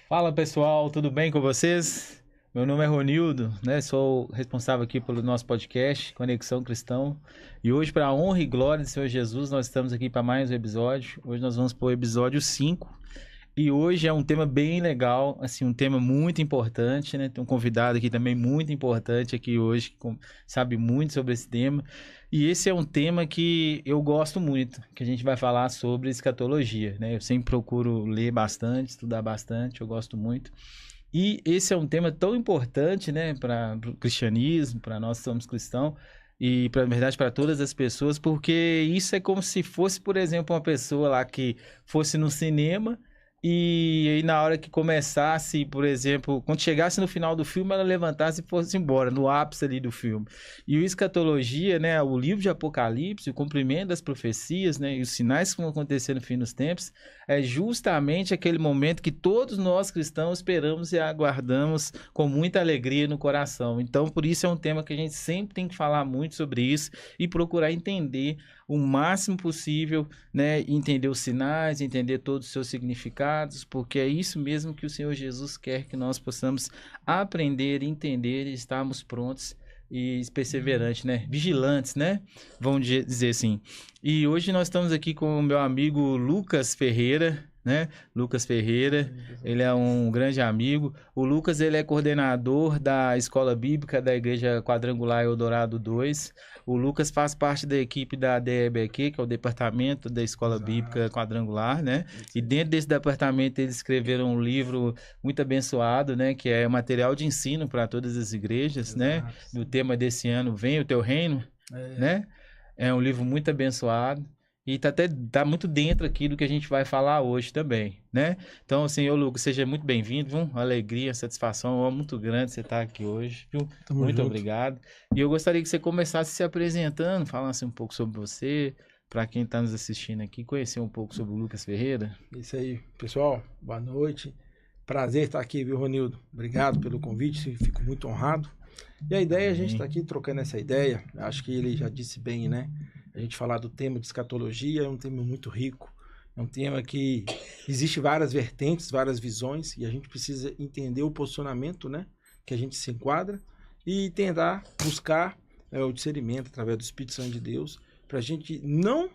Fala pessoal, tudo bem com vocês? Meu nome é Ronildo, né? Sou responsável aqui pelo nosso podcast Conexão Cristão. E hoje, para a honra e glória do Senhor Jesus, nós estamos aqui para mais um episódio. Hoje nós vamos para o episódio 5. E hoje é um tema bem legal, assim, um tema muito importante, né? Tem um convidado aqui também muito importante aqui hoje, que sabe muito sobre esse tema. E esse é um tema que eu gosto muito, que a gente vai falar sobre escatologia, né? Eu sempre procuro ler bastante, estudar bastante, eu gosto muito. E esse é um tema tão importante, né, para o cristianismo, para nós que somos cristãos, e, na verdade, para todas as pessoas, porque isso é como se fosse, por exemplo, uma pessoa lá que fosse no cinema e aí na hora que começasse, por exemplo, quando chegasse no final do filme, ela levantasse e fosse embora, no ápice ali do filme. E o escatologia, né, o livro de Apocalipse, o cumprimento das profecias, né, e os sinais que vão acontecer no fim dos tempos, é justamente aquele momento que todos nós cristãos esperamos e aguardamos com muita alegria no coração. Então, por isso é um tema que a gente sempre tem que falar muito sobre isso e procurar entender o máximo possível, né, entender os sinais, entender todos os seus significados, porque é isso mesmo que o Senhor Jesus quer que nós possamos aprender, entender e estarmos prontos e perseverantes, né? Vigilantes, né? Vamos dizer assim. E hoje nós estamos aqui com o meu amigo Lucas Ferreira, né? Lucas Ferreira, ele é um grande amigo. O Lucas, ele é coordenador da Escola Bíblica da Igreja Quadrangular Eldorado 2. O Lucas faz parte da equipe da DEBQ, que é o Departamento da Escola Bíblica Quadrangular, né? E dentro desse departamento eles escreveram um livro muito abençoado, né? Que é material de ensino para todas as igrejas, né? O tema desse ano, Vem o Teu Reino, né? É um livro muito abençoado. E tá muito dentro aqui do que a gente vai falar hoje também, né? Então, assim, ô Lucas, seja muito bem-vindo, viu? Uma alegria, satisfação, é muito grande você estar aqui hoje, viu? Tamo Muito junto. obrigado. E eu gostaria que você começasse se apresentando, falasse um pouco sobre você, para quem está nos assistindo aqui, conhecer um pouco sobre o Lucas Ferreira. Isso aí, pessoal, boa noite. Prazer estar aqui, viu, Ronildo? Obrigado pelo convite, fico muito honrado. E a ideia é a gente estar aqui trocando essa ideia. Acho que ele já disse bem, né? A gente falar do tema de escatologia é um tema muito rico. É um tema que existe várias vertentes, várias visões, e a gente precisa entender o posicionamento, né? Que a gente se enquadra e tentar buscar o discernimento através do Espírito Santo de Deus para a gente não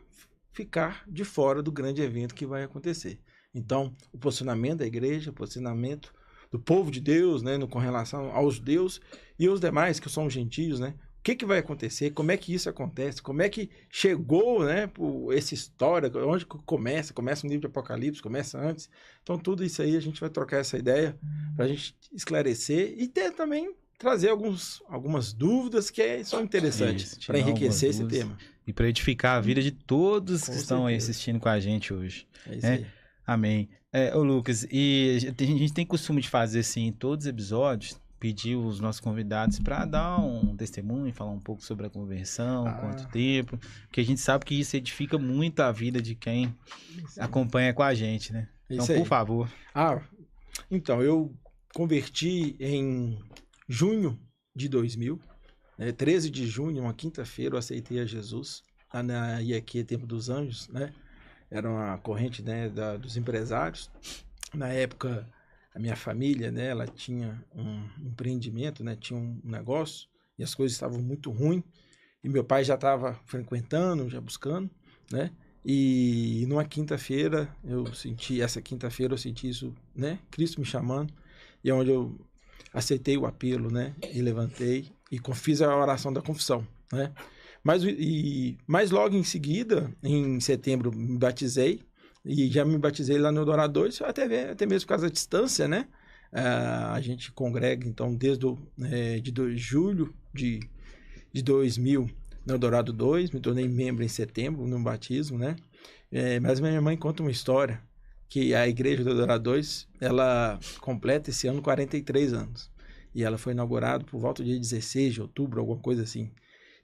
ficar de fora do grande evento que vai acontecer. Então, o posicionamento da igreja, o posicionamento do povo de Deus, né, com relação aos judeus e os demais que são gentios, né? O que vai acontecer? Como é que isso acontece? Como é que chegou, né, essa história? Onde começa? Começa no livro de Apocalipse? Começa antes? Então, tudo isso aí a gente vai trocar essa ideia para a gente esclarecer e ter também trazer algumas dúvidas que são interessantes para enriquecer esse tema. E para edificar a vida de todos que estão aí certeza. assistindo com a gente hoje. É isso aí. Amém. Ô Lucas, e a gente tem costume de fazer assim em todos os episódios, pedir os nossos convidados para dar um testemunho, falar um pouco sobre a conversão, quanto tempo, porque a gente sabe que isso edifica muito a vida de quem acompanha com a gente, né? Então, por favor. Então, eu converti em junho de 2000, 13 de junho, uma quinta-feira, eu aceitei a Jesus, lá na IEQ Tempo dos Anjos, né? Era uma corrente, né, dos empresários. Na época, a minha família, né, ela tinha um empreendimento, né, tinha um negócio, e as coisas estavam muito ruins, e meu pai já estava frequentando, já buscando, né? E numa quinta-feira, essa quinta-feira eu senti isso, né? Cristo me chamando, e é onde eu aceitei o apelo, né? E levantei e fiz a oração da confissão, né? Mas logo em seguida, em setembro, me batizei, e já me batizei lá no Eldorado 2, até mesmo por causa da distância, né? A gente congrega, então, desde julho de 2000 no Eldorado 2, me tornei membro em setembro, no batismo, né? Mas minha mãe conta uma história, que a igreja do Eldorado 2, ela completa esse ano 43 anos. E ela foi inaugurada por volta do dia 16 de outubro, alguma coisa assim.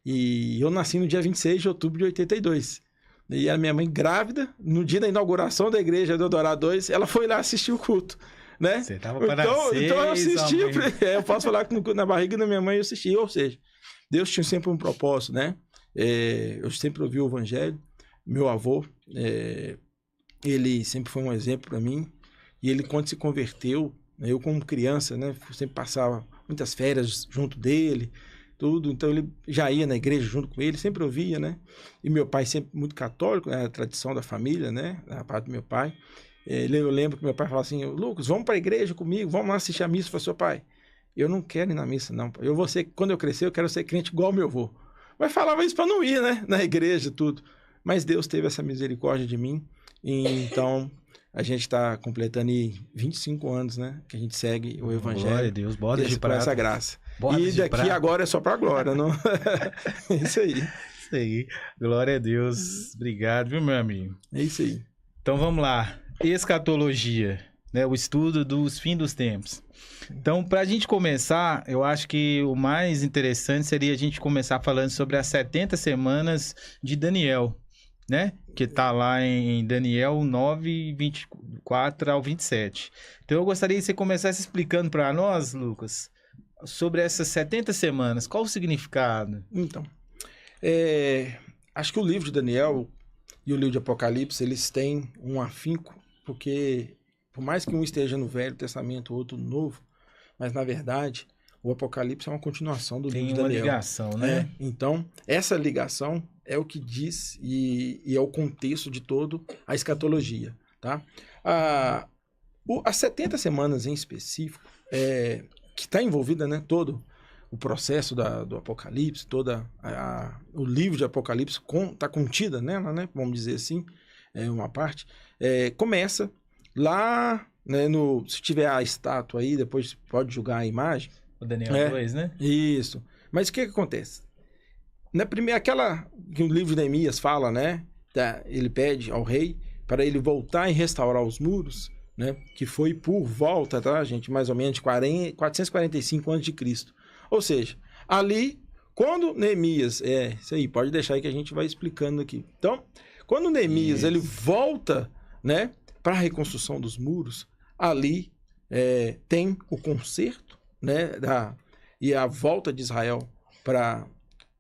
E eu nasci no dia 26 de outubro de 82. E a minha mãe grávida, no dia da inauguração da igreja do Eldorado 2, ela foi lá assistir o culto, né? Você tava para nascer, então eu assisti, eu posso falar que na barriga da minha mãe eu assisti, ou seja, Deus tinha sempre um propósito, né? Eu sempre ouvi o evangelho, meu avô, ele sempre foi um exemplo para mim, e ele quando se converteu, Eu, como criança, né, sempre passava muitas férias junto dele, tudo. Então, ele já ia na igreja junto com ele, sempre ouvia, né? E meu pai sempre muito católico, né, a tradição da família, né? Da parte do meu pai. Eu lembro que meu pai falava assim, Lucas, vamos para a igreja comigo, vamos lá assistir a missa. Eu falei, seu pai, eu não quero ir na missa, não. Eu vou ser, quando eu crescer, eu quero ser crente igual meu avô. Mas falava isso para não ir, né? Na igreja e tudo. Mas Deus teve essa misericórdia de mim. E, então, a gente está completando 25 anos, né? Que a gente segue o Evangelho. Glória a Deus, bodas de prata. Com essa graça. Bodas e de daqui prata. agora é só para a glória, não? É isso aí. Isso aí. Glória a Deus. Obrigado, viu, meu amigo? É isso aí. Então, vamos lá. Escatologia, né? O estudo dos fins dos tempos. Então, para a gente começar, eu acho que o mais interessante seria a gente começar falando sobre as 70 semanas de Daniel, né? Que está lá em Daniel 9, 24 ao 27. Então, eu gostaria que você começasse explicando para nós, Lucas, sobre essas 70 semanas. Qual o significado? Então, acho que o livro de Daniel e o livro de Apocalipse, eles têm um afinco, porque por mais que um esteja no Velho Testamento, o outro no Novo, mas na verdade o Apocalipse é uma continuação do livro de Daniel. Tem uma ligação, né? Então, essa ligação é o que diz e é o contexto de todo a escatologia, tá? As 70 semanas em específico, que está envolvida, né, todo o processo do Apocalipse, o livro de Apocalipse está contida nela, né, vamos dizer assim, uma parte, começa lá, né, se tiver a estátua aí, depois pode julgar a imagem. O Daniel 2, né? Isso. Mas o que acontece? Na primeira, aquela que o livro de Neemias fala, né, ele pede ao rei para ele voltar e restaurar os muros, né, que foi por volta, tá, gente, mais ou menos de 445 a.C. Ou seja, ali, quando Neemias, isso aí, pode deixar aí que a gente vai explicando aqui. Então, quando Neemias, ele volta, né, para a reconstrução dos muros, ali tem o conserto, né, e a volta de Israel para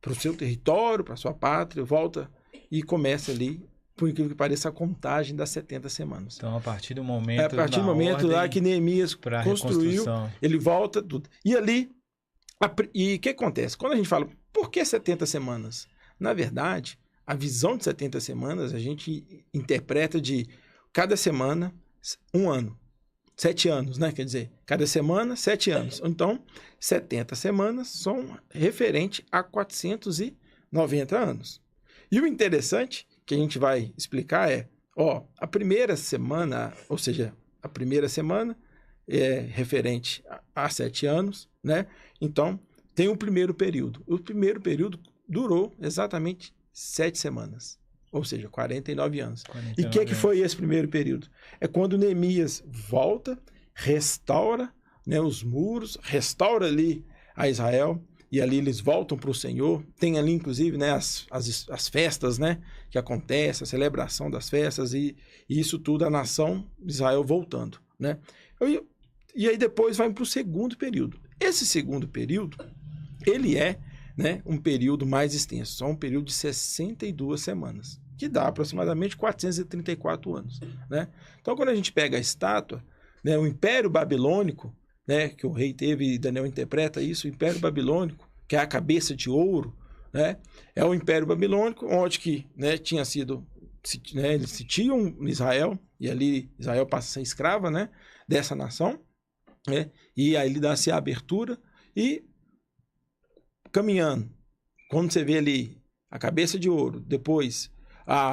o seu território, para a sua pátria, volta e começa ali, por incrível que pareça, a contagem das 70 semanas. Então, a partir do momento, a partir do momento lá que Neemias construiu, ele volta tudo. E ali, e o que acontece? Quando a gente fala, por que 70 semanas? Na verdade, a visão de 70 semanas, a gente interpreta de cada semana, um ano. 7 anos, né? Quer dizer, cada semana, 7 anos. Então, 70 semanas são referente a 490 anos. E o interessante que a gente vai explicar a primeira semana, ou seja, a primeira semana é referente a 7 anos, né? Então, tem o primeiro período. O primeiro período durou exatamente 7 semanas. Ou seja, 49 anos. 49 e o que foi esse primeiro período? É quando Neemias volta, restaura, né, os muros, restaura ali a Israel, e ali eles voltam para o Senhor. Tem ali, inclusive, né, as festas, né, que acontecem, a celebração das festas, e isso tudo, a nação de Israel voltando. Né? E aí depois vai para o segundo período. Esse segundo período, ele né, um período mais extenso, só um período de 62 semanas, que dá aproximadamente 434 anos. Né? Então, quando a gente pega a estátua, né, o Império Babilônico, né, que o rei teve, e Daniel interpreta isso, o Império Babilônico, que é a cabeça de ouro, né, é o Império Babilônico, onde que, né, tinha sido, né, eles sitiam Israel, e ali Israel passa a ser escrava, né, dessa nação, né, e aí ele dá-se a abertura, e caminhando, quando você vê ali a cabeça de ouro, depois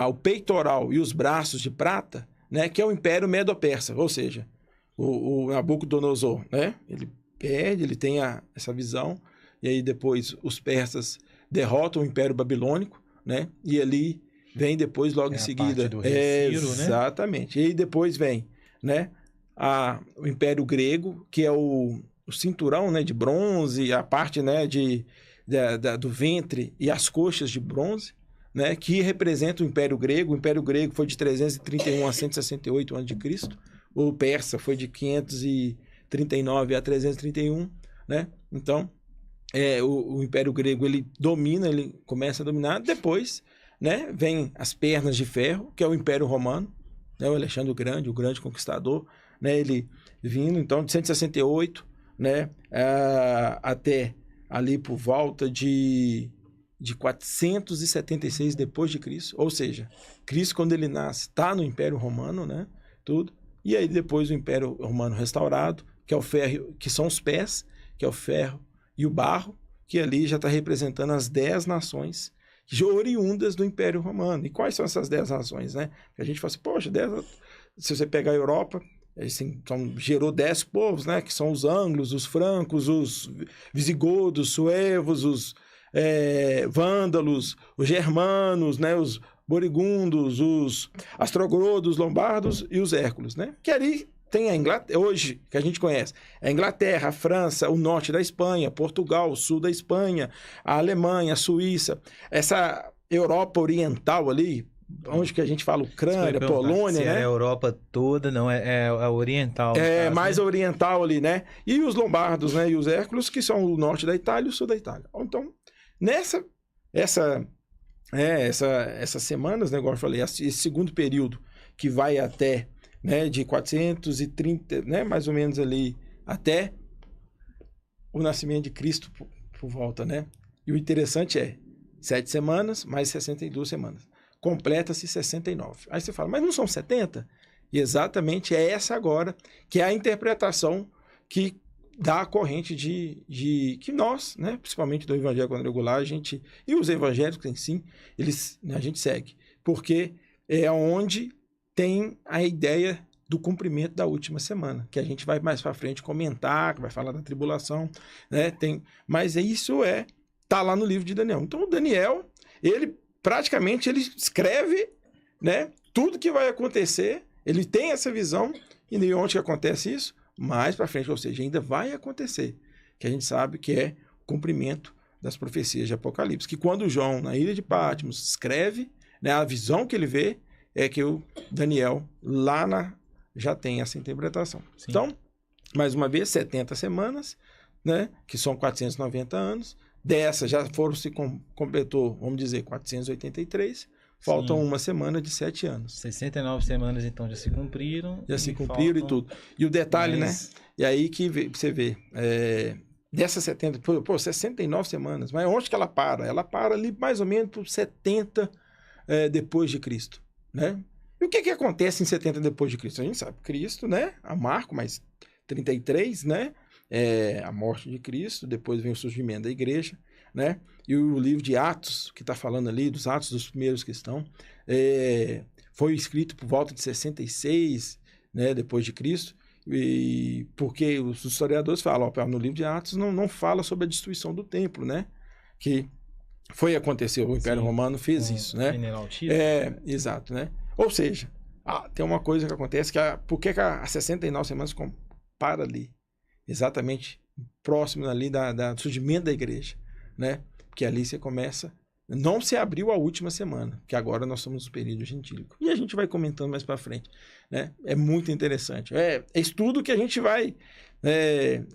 o peitoral e os braços de prata, né, que é o Império Medo-Persa, ou seja, o Nabucodonosor, né, ele tem essa visão, e aí depois os persas derrotam o Império Babilônico, né, e ali vem depois, logo em seguida, parte do rei Ciro, exatamente, né? E aí depois vem, né, o Império Grego, que é o cinturão, né, de bronze, a parte, né, do ventre e as coxas de bronze, né, que representa o Império Grego. O Império Grego foi de 331 a 168 a.C., o persa foi de 539 a 331, né? Então, o Império Grego, ele começa a dominar. Depois, né, vem as pernas de ferro, que é o Império Romano, né, o Alexandre o Grande conquistador, né, ele vindo, então, de 168, né, até ali por volta de 476 depois de Cristo, ou seja, Cristo quando ele nasce está no Império Romano, né, tudo, e aí depois o Império Romano restaurado, que é o ferro, que são os pés, que é o ferro e o barro, que ali já está representando as 10 nações oriundas do Império Romano. E quais são essas 10 nações, né? A gente fala assim, poxa, 10, se você pegar a Europa, então, gerou 10 povos, né? Que são os anglos, os francos, os visigodos, suevos, os vândalos, os germanos, né? Os borigundos, os astrogodos, os lombardos e os hércules, né? Que ali tem a Inglaterra, hoje, que a gente conhece, a Inglaterra, a França, o norte da Espanha, Portugal, o sul da Espanha, a Alemanha, a Suíça, essa Europa oriental ali, onde que a gente fala Ucrânia, Polônia, né? É a Europa toda, não, é a oriental. É, caso, mais né? oriental ali, né? E os lombardos, né? E os hércules, que são o norte da Itália e o sul da Itália. Então, essas semanas, né, igual eu falei, esse segundo período que vai até, né, de 430, né, mais ou menos ali, até o nascimento de Cristo por volta, né? E o interessante 7 semanas mais 62 semanas. Completa-se 69. Aí você fala, mas não são 70? E exatamente é essa agora, que é a interpretação que dá a corrente de que nós, né, principalmente do Evangelho Quadrangular, e os evangélicos em si, a gente segue. Porque é onde tem a ideia do cumprimento da última semana, que a gente vai mais para frente comentar, que vai falar da tribulação, né? Mas isso tá lá no livro de Daniel. Então, o Daniel, ele praticamente escreve, né, tudo que vai acontecer, ele tem essa visão, e de onde que acontece isso? Mais para frente, ou seja, ainda vai acontecer, que a gente sabe que é o cumprimento das profecias de Apocalipse, que quando João, na ilha de Patmos, escreve, né, a visão que ele vê, é que o Daniel já tem essa interpretação. Sim. Então, mais uma vez, 70 semanas, né, que são 490 anos. Dessas já completou, vamos dizer, 483. Faltam uma semana de 7 anos. 69 semanas, então, já se cumpriram. Já se cumpriram e tudo. E o detalhe, né? E aí que você vê, dessas 69 semanas, mas onde que ela para? Ela para ali mais ou menos por 70 depois de Cristo. Né? E o que acontece em 70 depois de Cristo? A gente sabe, Cristo, né? A Marco, mais 33, né? A morte de Cristo, depois vem o surgimento da igreja, né? E o livro de Atos, que está falando ali, dos Atos dos primeiros cristãos, foi escrito por volta de 66, né? Depois de Cristo, e porque os historiadores falam, no livro de Atos não fala sobre a destruição do templo, né? Que aconteceu, o Império Romano fez isso, né? Exato, né? Ou seja, tem uma coisa que acontece, por que a 69 semanas para ali? Exatamente próximo ali do surgimento da igreja, né? Porque ali você começa, não se abriu a última semana, que agora nós somos no período gentílico. E a gente vai comentando mais para frente, né? É muito interessante. É estudo que a gente vai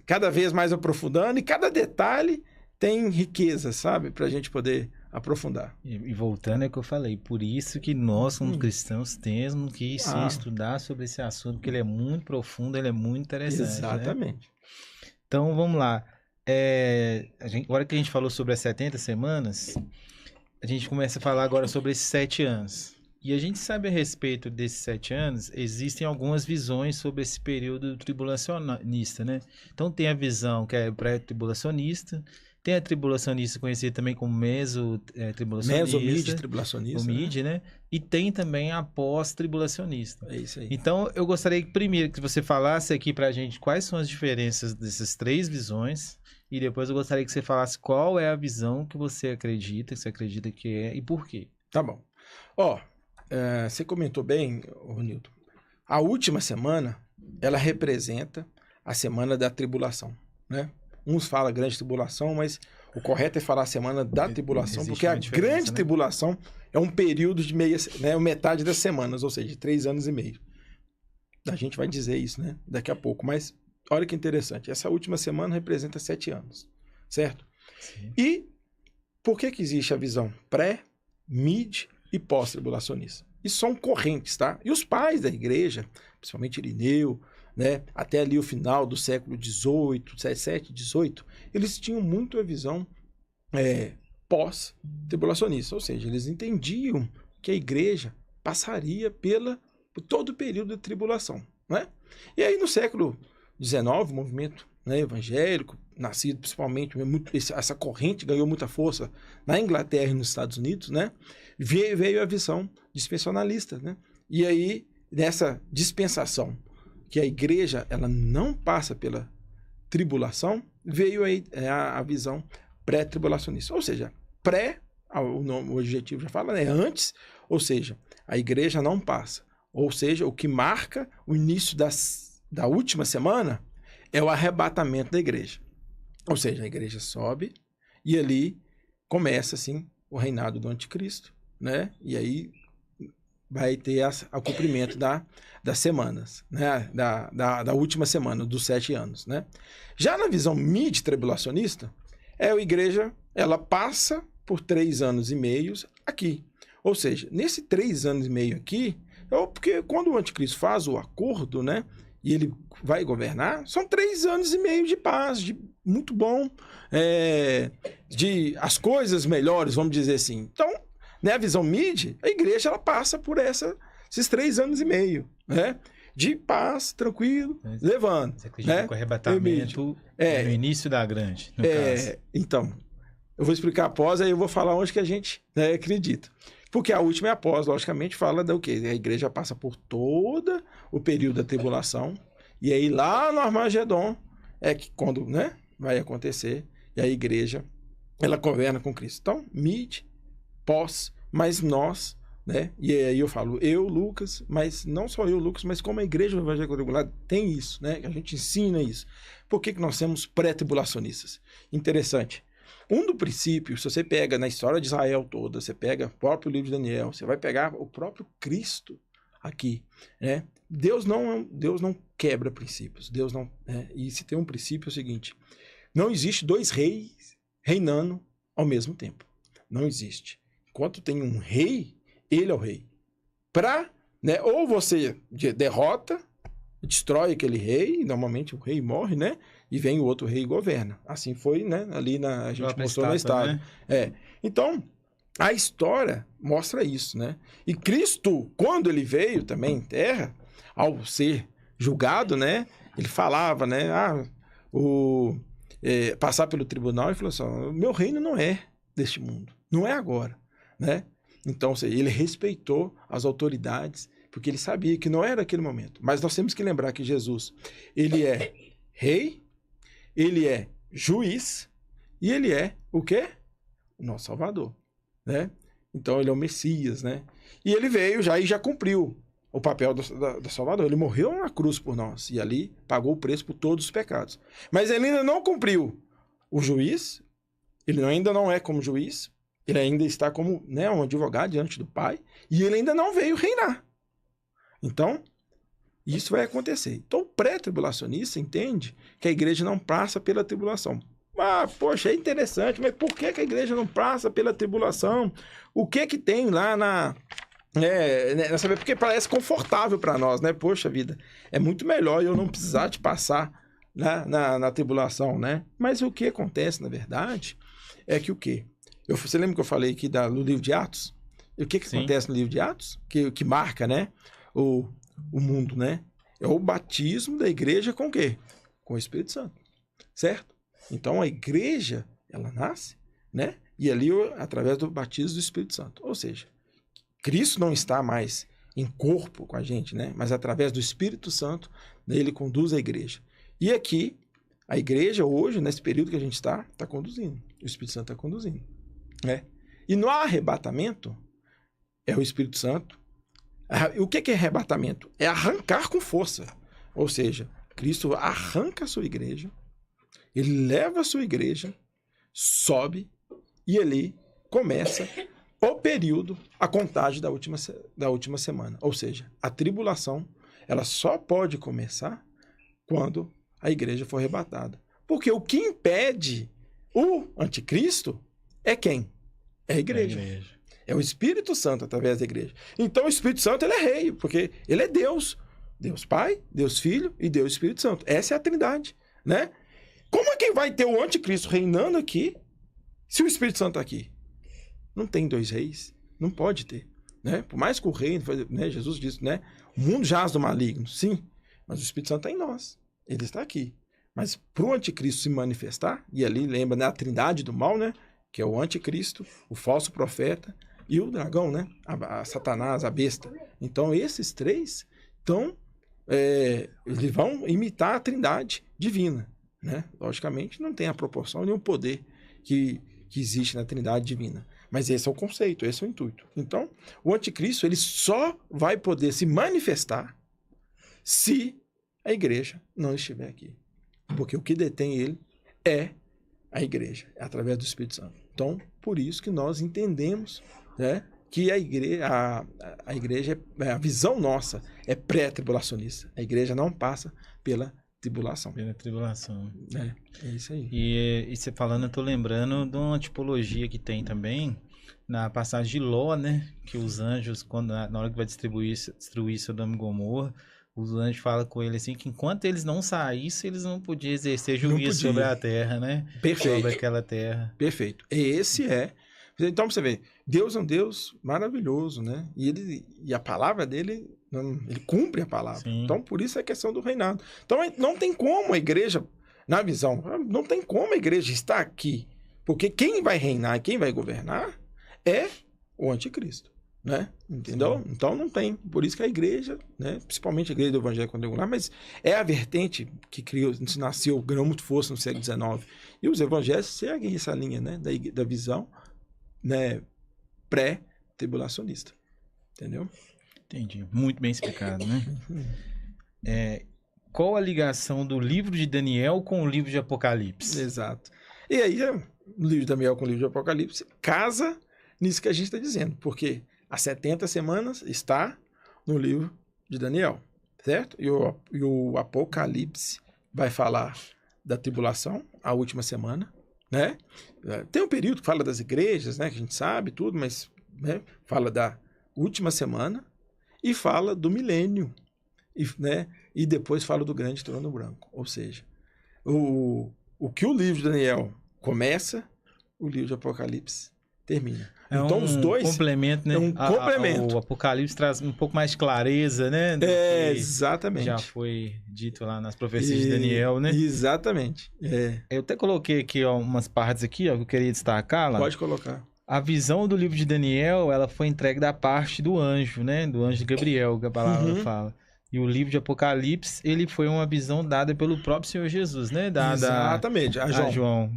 cada vez mais aprofundando, e cada detalhe tem riqueza, sabe? Para a gente poder aprofundar. E voltando ao que eu falei, por isso que nós, como cristãos, temos que sim estudar sobre esse assunto, porque ele é muito profundo, ele é muito interessante. Exatamente. Né? Então, vamos lá. Agora que a gente falou sobre as 70 semanas, a gente começa a falar agora sobre esses 7 anos. E a gente sabe a respeito desses 7 anos, existem algumas visões sobre esse período tribulacionista, né? Então, tem a visão que é pré-tribulacionista, tem a tribulacionista conhecida também como meso-tribulacionista. Meso-mid-tribulacionista. O mid, né? E tem também a pós-tribulacionista. É isso aí. Então, eu gostaria que primeiro que você falasse aqui pra gente quais são as diferenças dessas 3 visões. E depois eu gostaria que você falasse qual é a visão que você acredita que é e por quê. Tá bom. Você comentou bem, Ronildo. A última semana, ela representa a semana da tribulação, né? Uns falam grande tribulação, mas o correto é falar a semana da tribulação, porque a grande tribulação é um período de metade das semanas, ou seja, de 3 anos e meio. A gente vai dizer isso, né? Daqui a pouco, mas olha que interessante. Essa última semana representa 7 anos, certo? Sim. E por que existe a visão pré, mid e pós-tribulacionista? Isso são correntes, tá? E os pais da igreja, principalmente Irineu, né, até ali o final do século XVIII, XVII, XVIII, eles tinham muito a visão pós-tribulacionista, ou seja, eles entendiam que a igreja passaria por todo o período de tribulação, né? E aí no século XIX, o movimento, né, evangélico, nascido principalmente, essa corrente ganhou muita força na Inglaterra e nos Estados Unidos, né? Veio a visão dispensacionalista, né? E aí, nessa dispensação, que a igreja ela não passa pela tribulação, veio aí a visão pré-tribulacionista. Ou seja, o objetivo já fala, né? Antes, ou seja, a igreja não passa. Ou seja, o que marca o início da última semana é o arrebatamento da igreja. Ou seja, a igreja sobe e ali começa, assim, o reinado do anticristo, né? E aí vai ter o cumprimento das semanas, né? Da última semana, dos 7 anos, né? Já na visão mid-tribulacionista, a igreja, ela passa por 3 anos e meio aqui. Ou seja, nesse 3 anos e meio aqui, porque quando o anticristo faz o acordo, né? E ele vai governar, são 3 anos e meio de paz, de muito bom, de as coisas melhores, vamos dizer assim. Então, né, a visão mid, a igreja ela passa por esses 3 anos e meio, né? De paz, tranquilo, levando. Você acredita, né? Que o arrebatamento no início da grande, no caso. Então, eu vou explicar após, aí eu vou falar onde que a gente, né, acredita. Porque a última é após, logicamente, fala do quê? A igreja passa por todo o período da tribulação, e aí lá no Armagedon é que quando, né, vai acontecer, e a igreja, ela governa com Cristo. Então, mid, pós, mas nós, né, e aí eu falo, eu, Lucas, mas não só eu, Lucas, mas como a igreja do Evangelho Quadrangular tem isso, né, a gente ensina isso. Por que nós somos pré-tribulacionistas? Interessante. Um do princípio, se você pega na história de Israel toda, você pega o próprio livro de Daniel, você vai pegar o próprio Cristo aqui, né? Deus não quebra princípios. Deus não, e se tem um princípio é o seguinte: não existe 2 reis reinando ao mesmo tempo. Não existe. Enquanto tem um rei, ele é o rei. Né, ou você derrota, destrói aquele rei, normalmente o rei morre, né? E vem o outro rei e governa. Assim foi, né? Ali a gente mostrou na história. Né? Então, a história mostra isso, né? E Cristo, quando ele veio também em terra, ao ser julgado, né? Ele falava, né? Passar pelo tribunal e falou assim: o meu reino não é deste mundo, não é agora, né? Então, ele respeitou as autoridades, porque ele sabia que não era aquele momento. Mas nós temos que lembrar que Jesus, ele é rei, ele é juiz e ele é o quê? O nosso Salvador, né? Então, ele é o Messias, né? E ele veio e já cumpriu o papel do Salvador. Ele morreu na cruz por nós e ali pagou o preço por todos os pecados. Mas ele ainda não cumpriu o juiz, ele ainda não é como juiz, ele ainda está como, né, um advogado diante do Pai e ele ainda não veio reinar. Então, isso vai acontecer. Então, o pré-tribulacionista entende que a igreja não passa pela tribulação. Poxa, é interessante, mas por que a igreja não passa pela tribulação? O que tem lá nessa... Porque parece confortável para nós, né? Poxa vida, é muito melhor eu não precisar de passar na tribulação, né? Mas o que acontece, na verdade, é que o quê? Você lembra que eu falei aqui no livro de Atos? E o que acontece no livro de Atos? Que marca, né? O mundo, né? É o batismo da igreja com o quê? Com o Espírito Santo, certo? Então, a igreja, ela nasce, né? E ali, através do batismo do Espírito Santo. Ou seja, Cristo não está mais em corpo com a gente, né? Mas através do Espírito Santo, ele conduz a igreja. E aqui, a igreja hoje, nesse período que a gente está conduzindo. O Espírito Santo está conduzindo, né? E no arrebatamento, é o Espírito Santo. O que é arrebatamento? É arrancar com força. Ou seja, Cristo arranca a sua igreja, ele leva a sua igreja, sobe e ali começa o período, a contagem da última semana. Ou seja, a tribulação, ela só pode começar quando a igreja for arrebatada. Porque o que impede o anticristo é quem? É a igreja. É o Espírito Santo através da igreja. Então, o Espírito Santo, ele é rei, porque ele é Deus Deus Pai, Deus Filho e Deus Espírito Santo. Essa é a Trindade, né? Como é que vai ter o anticristo reinando aqui se o Espírito Santo está aqui? Não tem dois reis. Não pode ter. Né? Por mais que o reino, né? Jesus disse, né? O mundo jaz do maligno, sim. Mas o Espírito Santo está em nós. Ele está aqui. Mas para o anticristo se manifestar, e ali lembra, né, a trindade do mal, né? Que é o anticristo, o falso profeta e o dragão, né? A Satanás, a besta. Então esses três eles vão imitar a trindade divina. Né? Logicamente, não tem a proporção nem o poder que existe na Trindade Divina. Mas esse é o conceito, esse é o intuito. Então, o anticristo ele só vai poder se manifestar se a igreja não estiver aqui. Porque o que detém ele é a igreja, é através do Espírito Santo. Então, por isso que nós entendemos, né, que a igreja, a visão nossa é pré-tribulacionista. A igreja não passa pela tribulação. Pela tribulação. É isso aí. E você falando, eu tô lembrando de uma tipologia que tem também na passagem de Ló, né? Que os anjos, na hora que vai destruir Sodoma e Gomorra, os anjos falam com ele assim, que enquanto eles não saíssem, eles não podiam exercer juízo sobre a terra, né? Perfeito. Sobre aquela terra. Perfeito. Esse é. Então, você vê, Deus é um Deus maravilhoso, né? E a palavra dele, ele cumpre a palavra. Sim. Então, por isso é a questão do reinado. Então, não tem como a igreja, na visão, não tem como a igreja estar aqui. Porque quem vai reinar e quem vai governar é o anticristo, né? Entendeu? Sim. Então, não tem. Por isso que a igreja, né? Principalmente a igreja do Evangelho Quadrangular, mas é a vertente que nasceu, ganhou muito força no século XIX. E os evangelhos seguem essa linha, né? Da visão, né, pré-tribulacionista. Entendeu? Entendi. Muito bem explicado, né? Qual a ligação do livro de Daniel com o livro de Apocalipse? Exato. E aí, o livro de Daniel com o livro de Apocalipse casa nisso que a gente está dizendo, porque as 70 semanas está no livro de Daniel, certo? E o Apocalipse vai falar da tribulação, a última semana, né? Tem um período que fala das igrejas, né? Que a gente sabe tudo, mas, né, fala da última semana e fala do milênio, né? E depois fala do grande trono branco. Ou seja, o que o livro de Daniel começa, o livro de Apocalipse termina. Então, os dois... complemento, né? É um complemento. O Apocalipse traz um pouco mais de clareza, né? Exatamente. Já foi dito lá nas profecias de Daniel, né? Exatamente. Eu até coloquei aqui umas partes aqui, ó, que eu queria destacar lá. Pode colocar. A visão do livro de Daniel, ela foi entregue da parte do anjo, né? Do anjo Gabriel, que a palavra fala. E o livro de Apocalipse, ele foi uma visão dada pelo próprio Senhor Jesus, né? Exatamente, a João.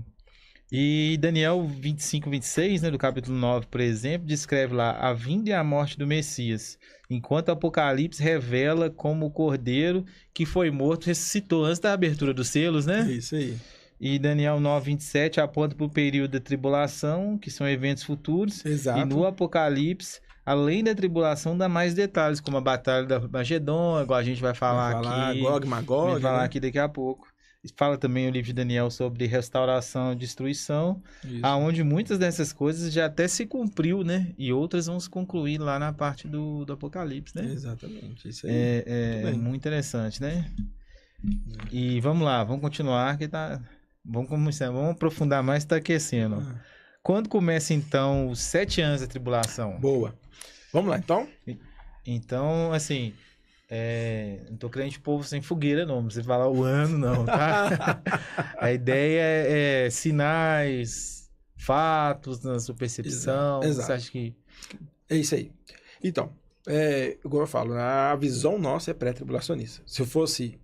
E Daniel 25, 26, né, do capítulo 9, por exemplo, descreve lá a vinda e a morte do Messias, enquanto Apocalipse revela como o cordeiro que foi morto ressuscitou antes da abertura dos selos, né? Isso aí. E Daniel 9, 27 aponta para o período da tribulação, que são eventos futuros. Exato. E no Apocalipse, além da tribulação, dá mais detalhes, como a batalha da Magedon, igual a gente vai falar aqui. Gog, Magog. Vai falar aqui daqui a pouco. Fala também o livro de Daniel sobre restauração e destruição, aonde muitas dessas coisas já até se cumpriu, né? E outras vão se concluir lá na parte do Apocalipse, né? Exatamente. Isso aí. É muito interessante, né? E vamos lá, vamos continuar, que tá... Vamos aprofundar mais, está aquecendo. Quando começa, então, os 7 anos da tribulação? Boa. Vamos lá, então? Então, assim... não tô crente povo sem fogueira, não. Não precisa falar o ano, não, tá? A ideia é sinais, fatos na sua percepção. Exato. Você acha que... É isso aí. Então, como eu falo, a visão nossa é pré-tribulacionista. Se eu fosse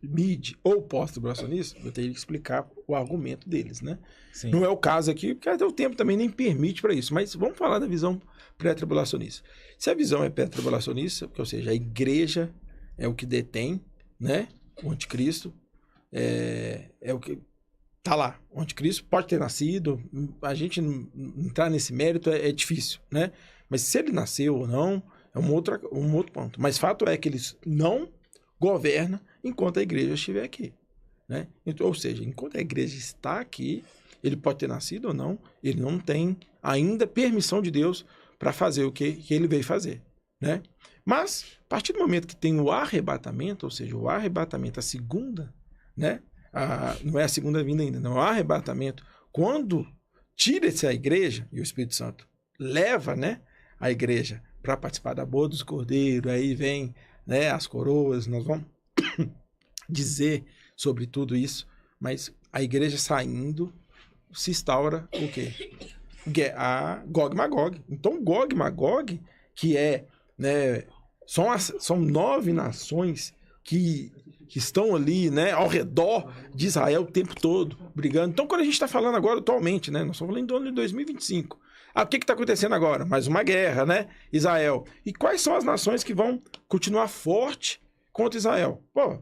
mid ou pós-tribulacionista, eu teria que explicar o argumento deles, né? Sim. Não é o caso aqui, porque até o tempo também nem permite para isso. Mas vamos falar da visão pré-tribulacionista. Se a visão é pré-tribulacionista, ou seja, a igreja é o que detém, né? O anticristo é o que tá lá. O anticristo pode ter nascido, a gente entrar nesse mérito é difícil, né? Mas se ele nasceu ou não, é um outro ponto. Mas fato é que eles não governam enquanto a igreja estiver aqui, né? Então, ou seja, enquanto a igreja está aqui, ele pode ter nascido ou não, ele não tem ainda permissão de Deus para fazer o que ele veio fazer, né? Mas, a partir do momento que tem o arrebatamento, ou seja, o arrebatamento, a segunda, né? Não é a segunda vinda ainda, não, é o arrebatamento. Quando tira-se a igreja, e o Espírito Santo leva, né, a igreja para participar da boda dos cordeiros, aí vem, né, as coroas, nós vamos dizer sobre tudo isso, mas a igreja saindo, se instaura o quê? A Gog e Magog. Então, Gog e Magog, que é, né, são 9 nações que estão ali, né, ao redor de Israel o tempo todo, brigando. Então, quando a gente está falando agora, atualmente, né, nós estamos falando do ano de 2025. O que está acontecendo agora? Mais uma guerra, né? Israel. E quais são as nações que vão continuar forte contra Israel? Pô,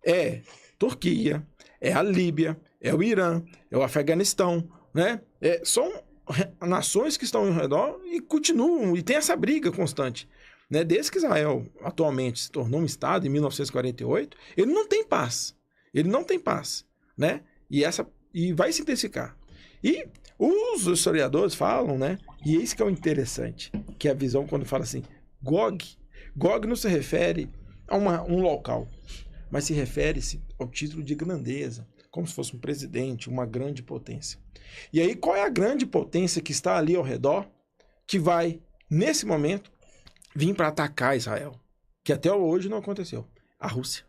é Turquia, é a Líbia, é o Irã, é o Afeganistão, né? São nações que estão ao redor e continuam, e tem essa briga constante. Né? Desde que Israel atualmente se tornou um Estado, em 1948, ele não tem paz. Ele não tem paz. Né? E vai se intensificar. E os historiadores falam, né? E isso que é o interessante, que é a visão quando fala assim, Gog não se refere a um local, mas se refere-se ao título de grandeza, como se fosse um presidente, uma grande potência. E aí, qual é a grande potência que está ali ao redor, que vai, nesse momento, vir para atacar Israel? Que até hoje não aconteceu. A Rússia.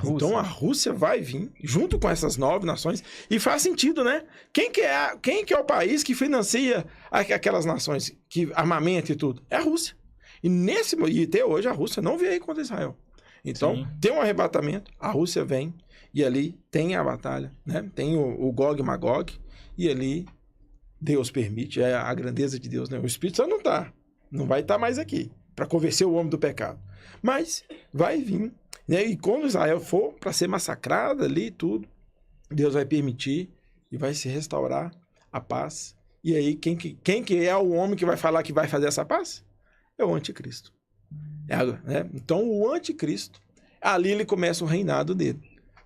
Então, a Rússia vai vir, junto com essas 9 nações, e faz sentido, né? Quem que é o país que financia aquelas nações, que armamento e tudo? É a Rússia. E até hoje a Rússia não veio contra Israel. Então, sim, tem um arrebatamento, a Rússia vem, e ali tem a batalha, né? Tem o Gog e Magog, e ali Deus permite, é a grandeza de Deus, né? O Espírito Santo não vai estar mais aqui para convencer o homem do pecado. Mas vai vir, né? E quando Israel for para ser massacrada ali tudo, Deus vai permitir e vai se restaurar a paz. E aí, quem que é o homem que vai falar que vai fazer essa paz? É o anticristo. Né? Então, o anticristo, ali ele começa o reinado dele,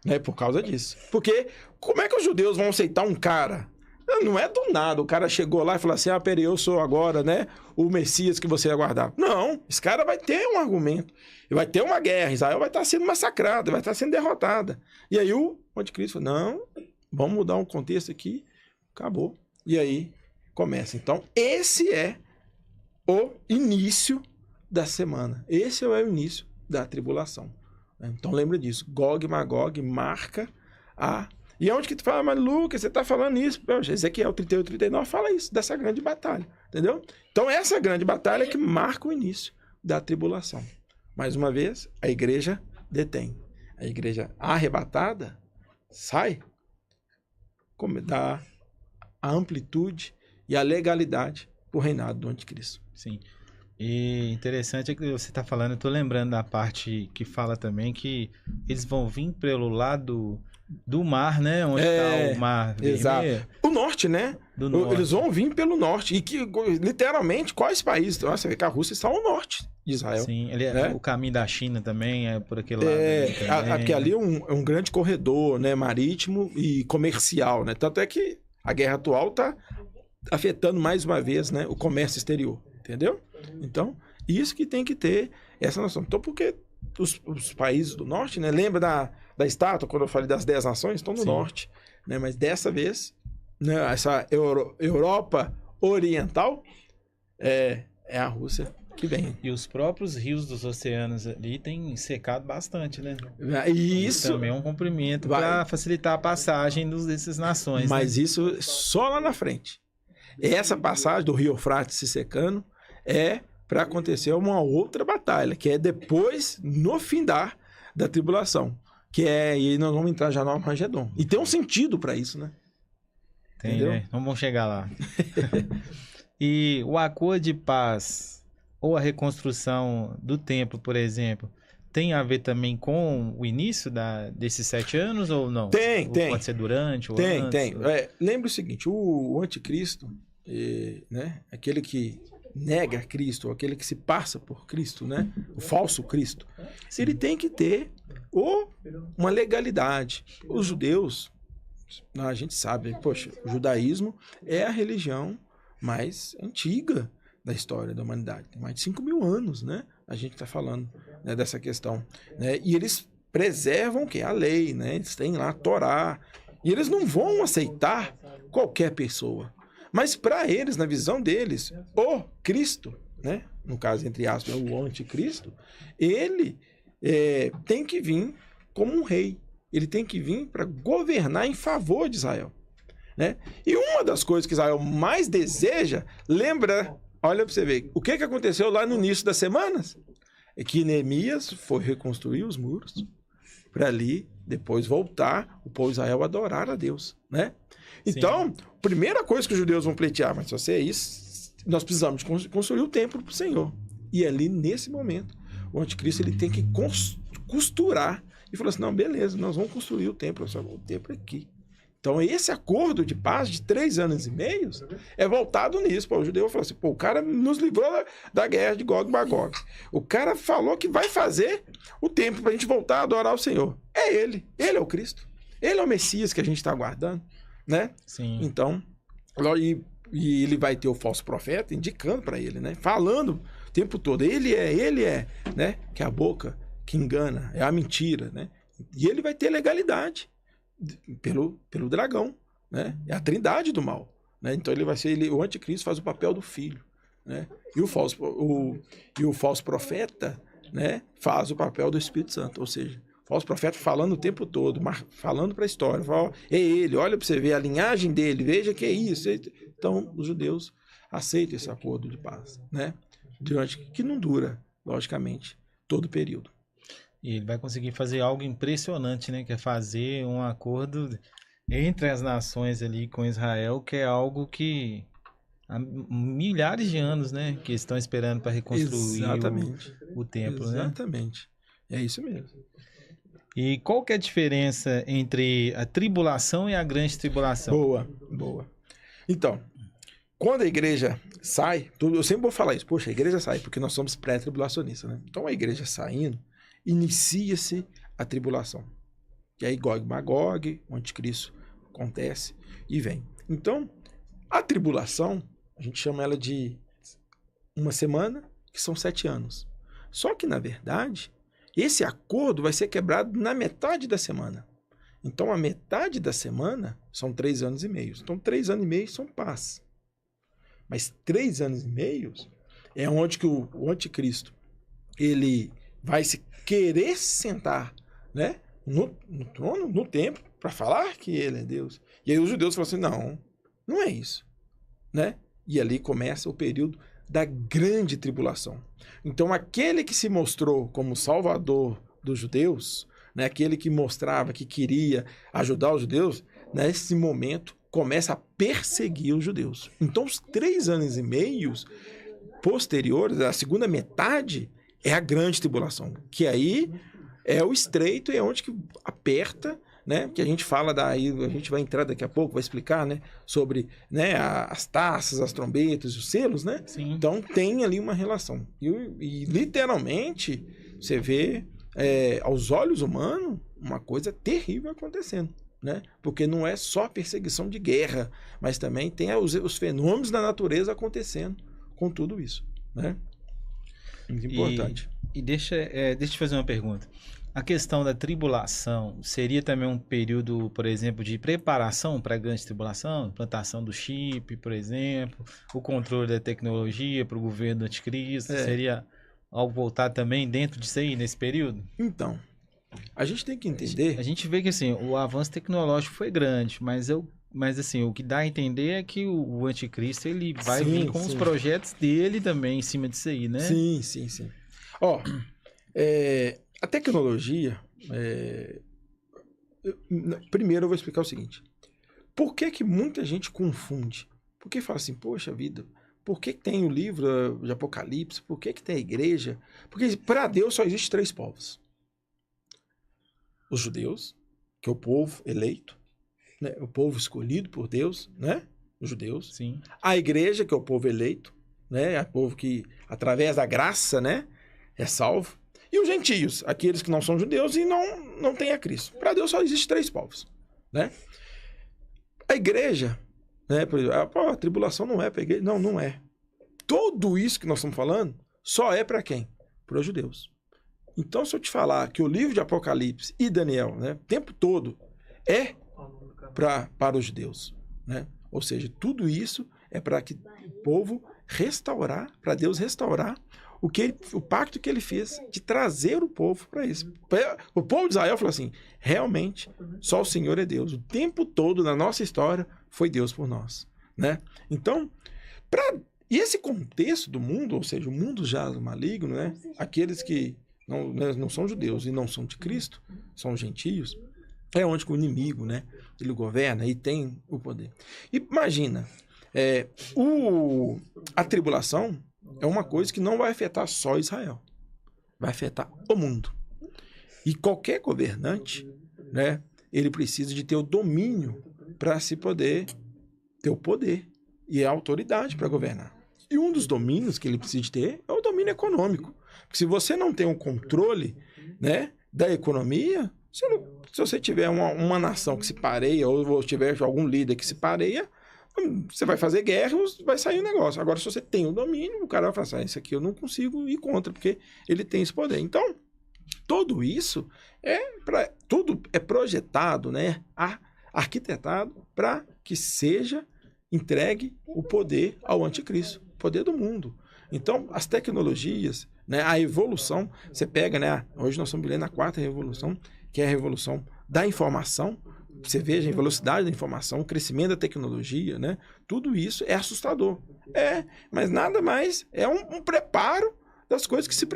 né? Por causa disso. Porque como é que os judeus vão aceitar um cara? Não é do nada, o cara chegou lá e falou assim, peraí, eu sou agora, né, o Messias que você aguardava. Não, esse cara vai ter um argumento, vai ter uma guerra, Israel vai estar sendo massacrada, vai estar sendo derrotada. E aí o anticristo falou, não, vamos mudar um contexto aqui, acabou. E aí começa. Então, esse é o início da semana. Esse é o início da tribulação. Então, lembra disso. Gog e Magog marca a... E onde que tu fala, mas Lucas, você tá falando isso? Ezequiel 38, 39 fala isso, dessa grande batalha, entendeu? Então, essa grande batalha é que marca o início da tribulação. Mais uma vez, a igreja detém. A igreja arrebatada sai, dá a amplitude e a legalidade para o reinado do anticristo. Sim. E interessante é que você está falando, eu estou lembrando da parte que fala também que eles vão vir pelo lado do mar, né? Onde está o mar vermelho. Exato. O norte, né? Do norte. Eles vão vir pelo norte. E que, literalmente, quais países? Você vê que a Rússia está ao norte de Israel. Sim, o caminho da China também é por aquele lado. Porque ali é um grande corredor, né? Marítimo e comercial, né? Tanto é que a guerra atual está afetando mais uma vez, né, o comércio exterior. Entendeu? Então, isso que tem que ter essa noção. Então, porque os países do norte, né? Lembra da estátua, quando eu falei das 10 nações? Estão no norte. Né? Mas dessa vez, né, essa Europa Oriental é a Rússia que vem. E os próprios rios dos oceanos ali têm secado bastante, né? Isso também é um cumprimento para facilitar a passagem dessas nações. Mas né? Isso só lá na frente. Essa passagem do Rio Eufrates se secando é para acontecer uma outra batalha, que é depois, no findar da tribulação. E aí nós vamos entrar já no Armagedon. E tem um sentido para isso, né? Tem, entendeu? Né? Vamos chegar lá. E o acordo de paz ou a reconstrução do templo, por exemplo, tem a ver também com o início desses 7 anos ou não? Tem. Pode ser durante ou antes? Tem. Lembre o seguinte, o anticristo, né, aquele que nega Cristo, aquele que se passa por Cristo, né, o falso Cristo, sim, ele tem que ter uma legalidade. Os judeus, a gente sabe, poxa, o judaísmo é a religião mais antiga, da história da humanidade. Tem mais de 5.000 anos, né? A gente está falando, né, dessa questão. Né? E eles preservam o quê? A lei, né? Eles têm lá a Torá. E eles não vão aceitar qualquer pessoa. Mas para eles, na visão deles, o Cristo, né? No caso, entre aspas, o anticristo, ele tem que vir como um rei. Ele tem que vir para governar em favor de Israel. Né? E uma das coisas que Israel mais deseja, lembra, olha para você ver, o que aconteceu lá no início das semanas? É que Neemias foi reconstruir os muros para ali depois voltar o povo de Israel a adorar a Deus. Né? Então, a primeira coisa que os judeus vão pleitear, mas se você é isso, nós precisamos construir o templo para o Senhor. E ali, nesse momento, o anticristo ele tem que costurar e falar assim, não, beleza, nós vamos construir o templo, o templo aqui. Então, esse acordo de paz de 3 anos e meio é voltado nisso. Pô, o judeu falou assim, pô, o cara nos livrou da guerra de Gog e Magog. O cara falou que vai fazer o templo para a gente voltar a adorar o Senhor. É ele. Ele é o Cristo. Ele é o Messias que a gente está aguardando. Né? Sim. Então, e ele vai ter o falso profeta indicando para ele, né? Falando o tempo todo. Ele é, né? Que é a boca que engana, é a mentira, né? E ele vai ter legalidade pelo dragão, né? É a trindade do mal, né? Então ele vai ser, o anticristo faz o papel do filho, né? E o falso profeta, né? Faz o papel do Espírito Santo, ou seja, o falso profeta falando o tempo todo, falando para a história, fala, é ele, olha para você ver a linhagem dele, veja que é isso. Então os judeus aceitam esse acordo de paz, né? Que não dura, logicamente, todo o período. E ele vai conseguir fazer algo impressionante, né? Que é fazer um acordo entre as nações ali com Israel, que é algo que há milhares de anos, né? Que estão esperando para reconstruir o templo, né? Exatamente. É isso mesmo. E qual que é a diferença entre a tribulação e a grande tribulação? Boa. Então, quando a igreja sai, eu sempre vou falar isso, poxa, a igreja sai, porque nós somos pré-tribulacionistas, né? Então a igreja saindo, inicia-se a tribulação. E aí Gog e Magog, o anticristo acontece e vem. Então, a tribulação, a gente chama ela de uma semana, que são 7 anos. Só que, na verdade, esse acordo vai ser quebrado na metade da semana. Então, a metade da semana são 3 anos e meio. Então, 3 anos e meio são paz. Mas 3 anos e meio é onde que o anticristo ele vai se querer sentar, né, no trono, no templo, para falar que ele é Deus. E aí os judeus falam assim, não é isso. Né? E ali começa o período da grande tribulação. Então, aquele que se mostrou como salvador dos judeus, né, aquele que mostrava que queria ajudar os judeus, nesse momento começa a perseguir os judeus. Então, os 3 anos e meio posteriores, a segunda metade, é a grande tribulação, que aí é o estreito e é onde que aperta, né? Que a gente fala daí, a gente vai entrar daqui a pouco, vai explicar, né? Sobre, né, as taças, as trombetas, os selos, né? Sim. Então tem ali uma relação. E literalmente você vê aos olhos humanos uma coisa terrível acontecendo, né? Porque não é só perseguição de guerra, mas também tem os fenômenos da natureza acontecendo com tudo isso, né? Muito importante. E deixa eu te fazer uma pergunta. A questão da tribulação seria também um período, por exemplo, de preparação para a grande tribulação? Implantação do chip, por exemplo, o controle da tecnologia para o governo do anticristo? Seria algo voltado também dentro disso aí, nesse período? Então, a gente tem que entender... A gente vê que assim, o avanço tecnológico foi grande, mas assim, o que dá a entender é que o anticristo ele vai vir com os projetos dele também em cima disso aí, né? Sim. Ó, a tecnologia... primeiro eu vou explicar o seguinte. Por que muita gente confunde? Porque fala assim, poxa vida, por que tem o livro de Apocalipse? Por que tem a igreja? Porque para Deus só existe 3 povos. Os judeus, que é o povo eleito, né? O povo escolhido por Deus, né? Os judeus. Sim. A igreja, que é o povo eleito, né? É o povo que, através da graça, né, é salvo. E os gentios, aqueles que não são judeus e não têm a Cristo. Para Deus só existe 3 povos, né? A igreja, né? A tribulação não é para a igreja. Não é. tudo isso que nós estamos falando só é para quem? Para os judeus. Então, se eu te falar que o livro de Apocalipse e Daniel, né, o tempo todo, é para os judeus, né? Ou seja, tudo isso é para que o povo restaurar, para Deus restaurar o pacto que ele fez de trazer o povo para isso. O povo de Israel falou assim, realmente, só o Senhor é Deus. O tempo todo na nossa história foi Deus por nós, né? Então, e esse contexto do mundo, ou seja, o mundo já maligno, né? Aqueles que não são judeus e não são de Cristo, são gentios, é onde que o inimigo, né? Ele governa e tem o poder. E imagina, a tribulação é uma coisa que não vai afetar só Israel, vai afetar o mundo. E qualquer governante, né? Ele precisa de ter o domínio para se poder ter o poder e a autoridade para governar. E um dos domínios que ele precisa ter é o domínio econômico. Porque se você não tem um controle, né, da economia, se você tiver uma nação que se pareia, ou tiver algum líder que se pareia, você vai fazer guerra e vai sair o negócio. Agora, se você tem o domínio, o cara vai falar assim, isso aqui eu não consigo ir contra, porque ele tem esse poder. Então, tudo isso tudo é projetado, né, arquitetado para que seja entregue o poder ao anticristo, o poder do mundo. Então, as tecnologias, né, a evolução, você pega, né, hoje nós estamos vivendo a 4ª revolução, que é a revolução da informação. Você veja a velocidade da informação, o crescimento da tecnologia, né? Tudo isso é assustador. Mas nada mais é um preparo das coisas que se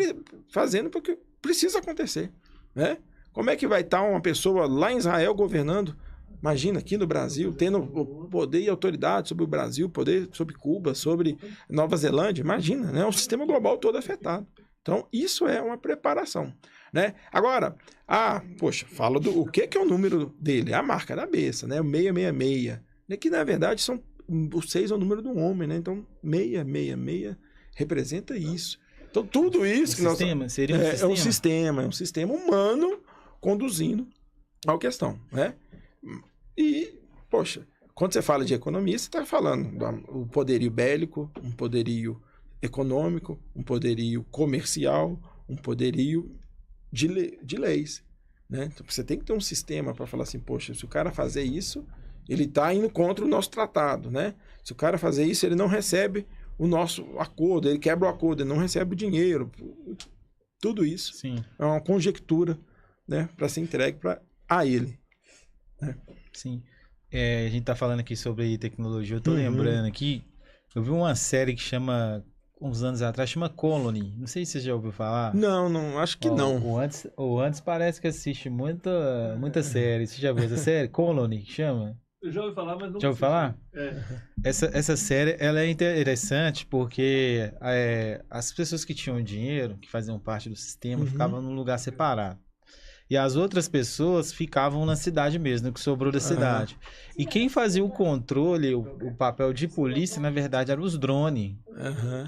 fazendo porque precisa acontecer, né? Como é que vai estar uma pessoa lá em Israel governando? Imagina, aqui no Brasil, tendo o poder e autoridade sobre o Brasil, poder sobre Cuba, sobre Nova Zelândia. Imagina, né? O sistema global todo afetado. Então, isso é uma preparação, né? Agora, fala o que é o número dele? A marca da besta, né? O 666, né? Que, na verdade, o 6 é o número do homem, né? Então, 666 representa isso. Então, tudo isso que sistema, nós... seria um sistema? É um sistema humano conduzindo a questão, né? E, poxa, quando você fala de economia, você está falando do poderio bélico, um poderio econômico, um poderio comercial, um poderio de leis, né? Então, você tem que ter um sistema para falar assim, poxa, se o cara fazer isso, ele está indo contra o nosso tratado, né? Se o cara fazer isso, ele não recebe o nosso acordo, ele quebra o acordo, ele não recebe o dinheiro. Tudo isso Sim. É uma conjectura, né, para ser entregue a ele. Né? Sim. A gente tá falando aqui sobre tecnologia. Eu tô lembrando aqui, eu vi uma série que chama, uns anos atrás, chama Colony. Não sei se você já ouviu falar. Não, acho que não. O antes parece que assiste muita série. Você já viu essa série? Colony, que chama? Eu já ouvi falar, mas não. Já ouviu falar? Essa série, ela é interessante porque as pessoas que tinham dinheiro, que faziam parte do sistema, ficavam num lugar separado. E as outras pessoas ficavam na cidade mesmo, no que sobrou da cidade. E quem fazia o controle, o papel de polícia, na verdade, eram os drones.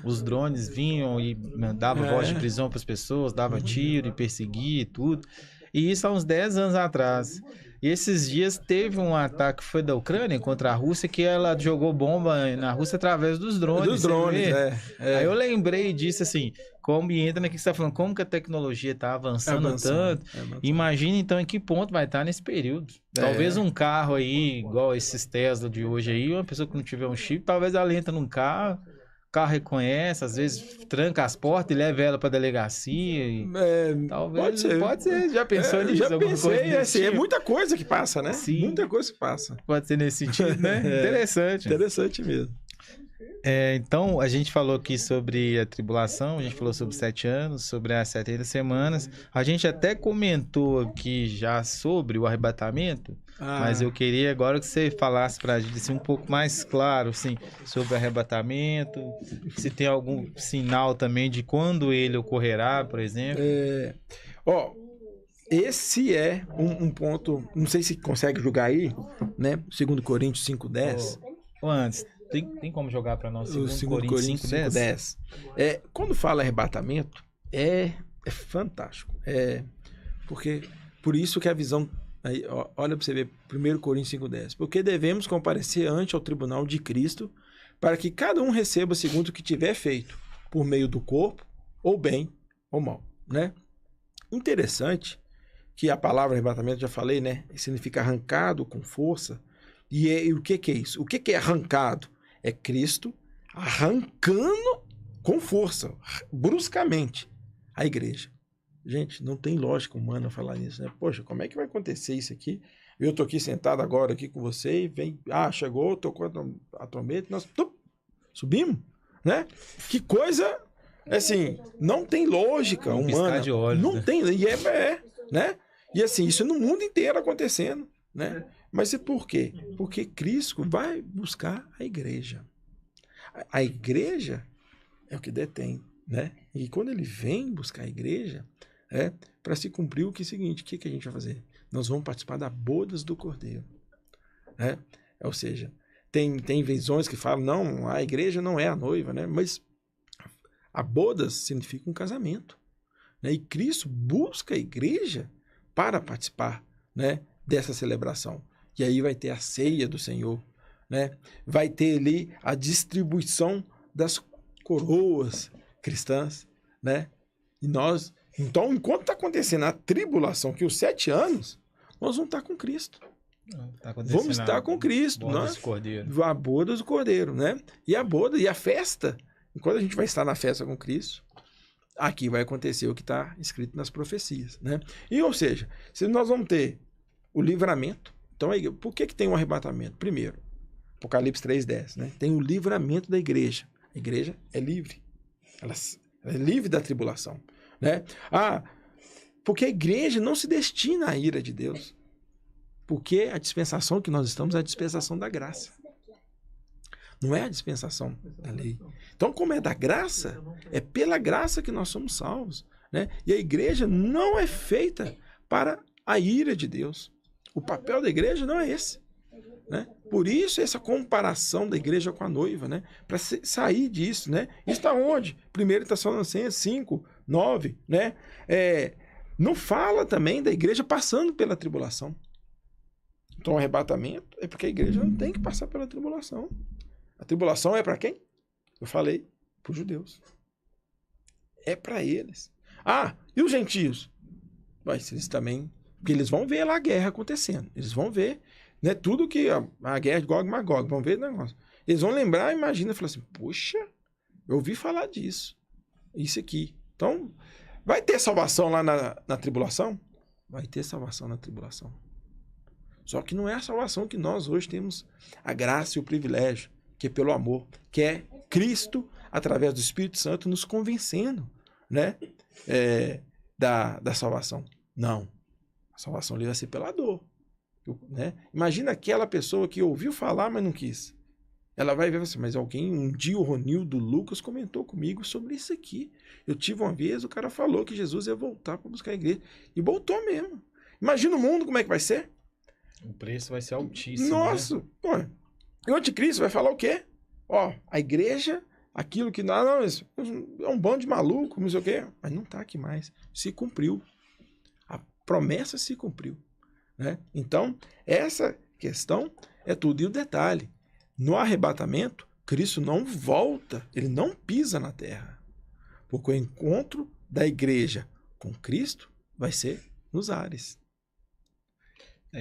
Os drones vinham e davam voz de prisão para as pessoas, davam tiro e perseguia e tudo. E isso há uns 10 anos atrás. E esses dias teve um ataque, foi da Ucrânia contra a Rússia, que ela jogou bomba na Rússia através dos drones. Dos drones, Aí eu lembrei disso, assim, como entra naquilo que você está falando, como que a tecnologia está avançando tanto. Imagina, então, em que ponto vai estar nesse período. Talvez um carro aí, igual esses Tesla de hoje aí, uma pessoa que não tiver um chip, talvez ela entra num carro, o carro reconhece, às vezes tranca as portas e leva ela para delegacia. Talvez, pode ser. Já pensou nisso? Já pensei, tipo? É muita coisa que passa, né? Sim. Muita coisa que passa. Pode ser nesse sentido, né? Interessante. Interessante mesmo. Então, a gente falou aqui sobre a tribulação, a gente falou sobre 7 anos, sobre as 70 semanas. A gente até comentou aqui já sobre o arrebatamento, mas eu queria agora que você falasse para a gente assim, um pouco mais claro assim, sobre o arrebatamento, se tem algum sinal também de quando ele ocorrerá, por exemplo. Esse é um ponto, não sei se consegue jogar aí, né? 2 Coríntios 5:10. Antes, tem como jogar para nós? 2 Coríntios 5:10. Quando fala arrebatamento, é fantástico. Porque por isso que a visão... Aí, olha para você ver, 1 Coríntios 5:10. Porque devemos comparecer ante ao tribunal de Cristo para que cada um receba segundo o que tiver feito, por meio do corpo, ou bem ou mal, né? Interessante que a palavra arrebatamento, já falei, né? Significa arrancado com força. E o que é isso? O que é arrancado? É Cristo arrancando com força, bruscamente, a igreja. Gente, não tem lógica humana falar nisso, né? Poxa, como é que vai acontecer isso aqui? Eu tô aqui sentado agora aqui com você e vem... chegou, tocou a trombeta, nós subimos, né? Que coisa... Assim, não tem lógica humana. De olhos, não né? tem, e né? E assim, isso no mundo inteiro acontecendo, né? Mas e por quê? Porque Cristo vai buscar a igreja. A igreja é o que detém, né? E quando ele vem buscar a igreja, para se cumprir o que é o seguinte, o que a gente vai fazer? Nós vamos participar das bodas do Cordeiro, né? Ou seja, tem visões que falam, não, a igreja não é a noiva, né? Mas a bodas significa um casamento, né? E Cristo busca a igreja para participar, né, dessa celebração. E aí vai ter a ceia do Senhor, né? Vai ter ali a distribuição das coroas cristãs, né? E nós, então, enquanto está acontecendo a tribulação, que os 7 anos, nós vamos estar com Cristo. Vamos estar com Cristo, né? A boda do Cordeiro, né? E a boda e a festa, enquanto a gente vai estar na festa com Cristo, aqui vai acontecer o que está escrito nas profecias, né? E, ou seja, se nós vamos ter o livramento, então, por que tem um arrebatamento? Primeiro, Apocalipse 3:10, né? Tem o livramento da igreja. A igreja é livre. Ela é livre da tribulação, né? Porque a igreja não se destina à ira de Deus. Porque a dispensação que nós estamos é a dispensação da graça. Não é a dispensação da lei. Então, como é da graça, é pela graça que nós somos salvos, né? E a igreja não é feita para a ira de Deus. O papel da igreja não é esse, né? Por isso, essa comparação da igreja com a noiva, né? Para sair disso, né? Isso está onde? 1 Tessalonicenses 5:9, né? Não fala também da igreja passando pela tribulação. Então, o arrebatamento é porque a igreja não tem que passar pela tribulação. A tribulação é para quem? Eu falei, para os judeus. É para eles. E os gentios? Mas eles também... Porque eles vão ver lá a guerra acontecendo. Eles vão ver, né, tudo que... A guerra de Gog e Magog. Vão ver o negócio. Eles vão lembrar, imagina, falar assim, puxa, eu ouvi falar disso. Isso aqui. Então, vai ter salvação lá na tribulação? Vai ter salvação na tribulação. Só que não é a salvação que nós hoje temos a graça e o privilégio, que é pelo amor, que é Cristo, através do Espírito Santo, nos convencendo, né, da salvação. Não. A salvação ali vai ser pela dor, né? Imagina aquela pessoa que ouviu falar, mas não quis. Ela vai ver assim, mas um dia o Ronildo Lucas comentou comigo sobre isso aqui. Eu tive uma vez, o cara falou que Jesus ia voltar para buscar a igreja. E voltou mesmo. Imagina o mundo como é que vai ser. O preço vai ser altíssimo. Nossa! Né? E o anticristo vai falar o quê? A igreja, aquilo que... Não, é um bando de maluco, não sei o quê. Mas não está aqui mais. Se cumpriu. A promessa se cumpriu, né? Então, essa questão é tudo. E o detalhe, no arrebatamento, Cristo não volta, ele não pisa na terra. Porque o encontro da igreja com Cristo vai ser nos ares.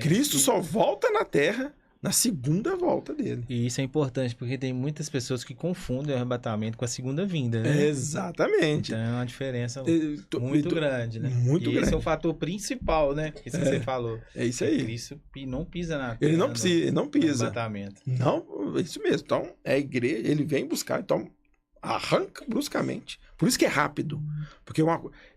Cristo só volta na terra na segunda volta dele. E isso é importante, porque tem muitas pessoas que confundem o arrebatamento com a segunda vinda, né? Exatamente. Então é uma diferença muito grande, né? Muito grande. Esse é o fator principal, né? Isso que você falou. É isso aí. Cristo não pisa na terra. Ele não pisa. Arrebatamento. Não, é isso mesmo. Então, é a igreja, ele vem buscar, então arranca bruscamente. Por isso que é rápido. Porque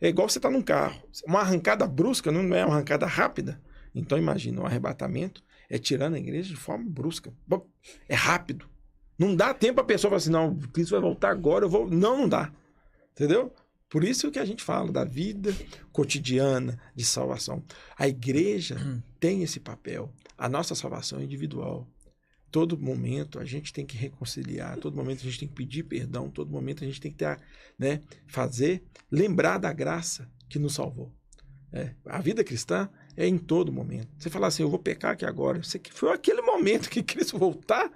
é igual você tá num carro. Uma arrancada brusca não é uma arrancada rápida. Então, imagina, o arrebatamento é tirando a igreja de forma brusca. É rápido. Não dá tempo a pessoa falar assim, não, Cristo vai voltar agora, eu vou... Não dá. Entendeu? Por isso que a gente fala da vida cotidiana de salvação. A igreja tem esse papel. A nossa salvação é individual. Todo momento a gente tem que reconciliar, todo momento a gente tem que pedir perdão, todo momento a gente tem que ter, né, lembrar da graça que nos salvou. A vida cristã é em todo momento. Você falar assim, eu vou pecar aqui agora. Foi aquele momento que Cristo voltar,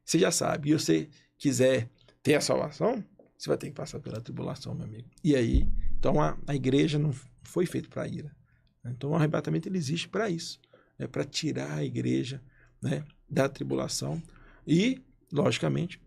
você já sabe. E você quiser ter a salvação, você vai ter que passar pela tribulação, meu amigo. E aí, então a igreja não foi feita para ira. Então o arrebatamento ele existe para isso, né? Para tirar a igreja, né, da tribulação. E, logicamente,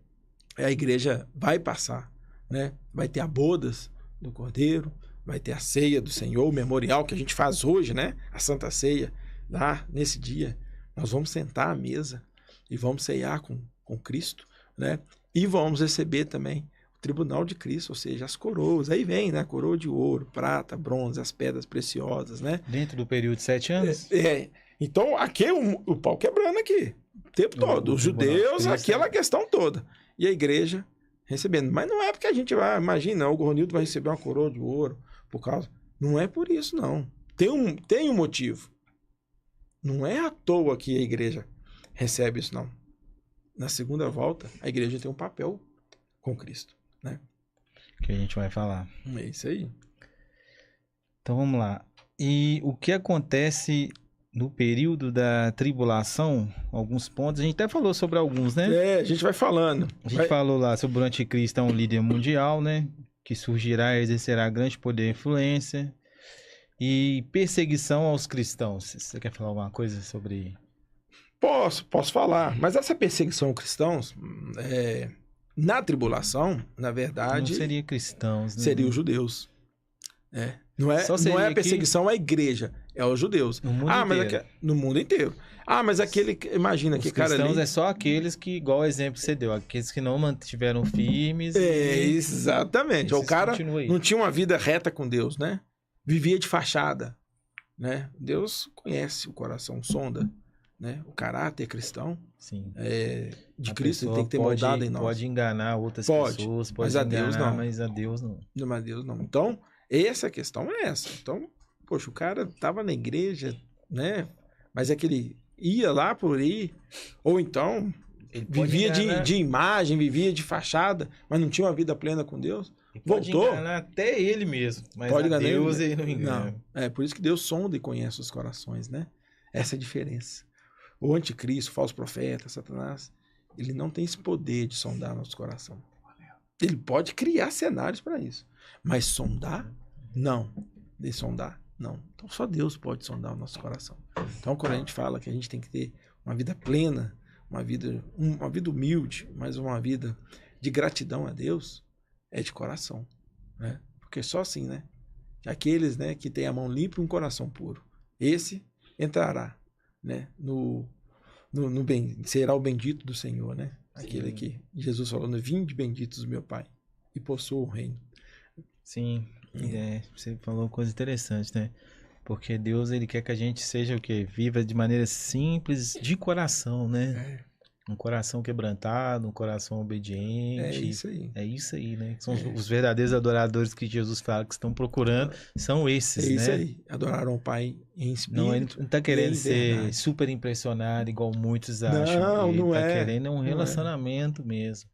a igreja vai passar, né? Vai ter a bodas do Cordeiro, vai ter a ceia do Senhor, o memorial que a gente faz hoje, né? A Santa Ceia, lá nesse dia. Nós vamos sentar à mesa e vamos ceiar com Cristo, né? E vamos receber também o tribunal de Cristo, ou seja, as coroas. Aí vem, né? Coroa de ouro, prata, bronze, as pedras preciosas, né? Dentro do período de 7 anos? Então, aqui o pau quebrando aqui, o tempo todo. Os judeus, aquela questão toda. E a igreja recebendo. Mas não é porque a gente vai, imagina, o Ronildo vai receber uma coroa de ouro por causa... Não é por isso, não. Tem um motivo. Não é à toa que a igreja recebe isso, não. Na segunda volta, a igreja tem um papel com Cristo, né? Que a gente vai falar. É isso aí. Então vamos lá. E o que acontece no período da tribulação? Alguns pontos, a gente até falou sobre alguns, né? A gente vai falando. A gente falou lá sobre o anticristo, é um líder mundial, né? Que surgirá e exercerá grande poder e influência. E perseguição aos cristãos. Você quer falar alguma coisa sobre... Posso falar. Mas essa perseguição aos cristãos, na tribulação, na verdade... Não seria cristãos, né? Seria os judeus. Não é a perseguição à igreja, é aos judeus. No mundo inteiro. No mundo inteiro. Mas aquele... Imagina que cara ali... Os cristãos é só aqueles que, igual o exemplo que você deu, aqueles que não mantiveram firmes. Exatamente. O cara não tinha uma vida reta com Deus, né? Vivia de fachada, né? Deus conhece o coração, sonda, né? O caráter cristão. Sim. De Cristo ele tem que ter moldado em nós. Pode enganar outras pessoas, mas a Deus não. Mas a Deus não. Mas a Deus não. Então, essa questão é essa. Então, poxa, o cara estava na igreja, né? Mas é que ele ia lá por ir, ou então ele vivia de imagem, vivia de fachada, mas não tinha uma vida plena com Deus. Pode enganar até ele mesmo, mas pode a Deus ele não engana. Não. É por isso que Deus sonda e conhece os corações, né? Essa é a diferença. O anticristo, o falso profeta, Satanás, ele não tem esse poder de sondar nosso coração. Ele pode criar cenários para isso, mas sondar, não. De sondar, não. Então só Deus pode sondar o nosso coração. Então quando a gente fala que a gente tem que ter uma vida plena, uma vida humilde, mas uma vida de gratidão a Deus, é de coração, né? Porque só assim, né? Aqueles, né, que têm a mão limpa e um coração puro, esse entrará, né, será o bendito do Senhor, né? Aquele que Jesus falou, vinde benditos do meu Pai e possua o reino. Sim, você falou uma coisa interessante, né? Porque Deus, ele quer que a gente seja o quê? Viva de maneira simples, de coração, né? Um coração quebrantado, um coração obediente. É isso aí. É isso aí, né? São os verdadeiros adoradores que Jesus fala que estão procurando, são esses, né? É isso aí. Adoraram o Pai em espírito. Não, ele não está querendo ser super impressionado, igual muitos acham. Ele está querendo um relacionamento mesmo.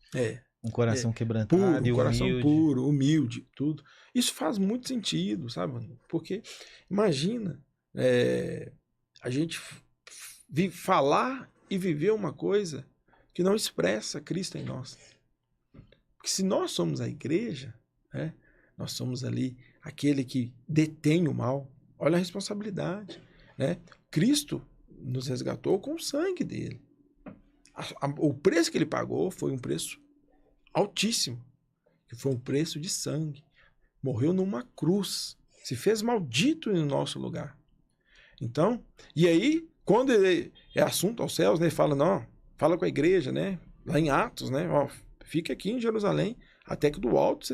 Um coração quebrantado puro, e humilde. Um coração puro, humilde, tudo. Isso faz muito sentido, sabe? Porque, imagina, a gente falar e viver uma coisa que não expressa Cristo em nós. Porque se nós somos a igreja, né, nós somos ali aquele que detém o mal. Olha a responsabilidade, né? Cristo nos resgatou com o sangue dele. O preço que ele pagou foi um preço altíssimo, que foi um preço de sangue. Morreu numa cruz, se fez maldito no nosso lugar. Então, e aí, quando ele é assunto aos céus, né, ele fala, não, fala com a igreja, né, lá em Atos, né, ó, fica aqui em Jerusalém, até que do alto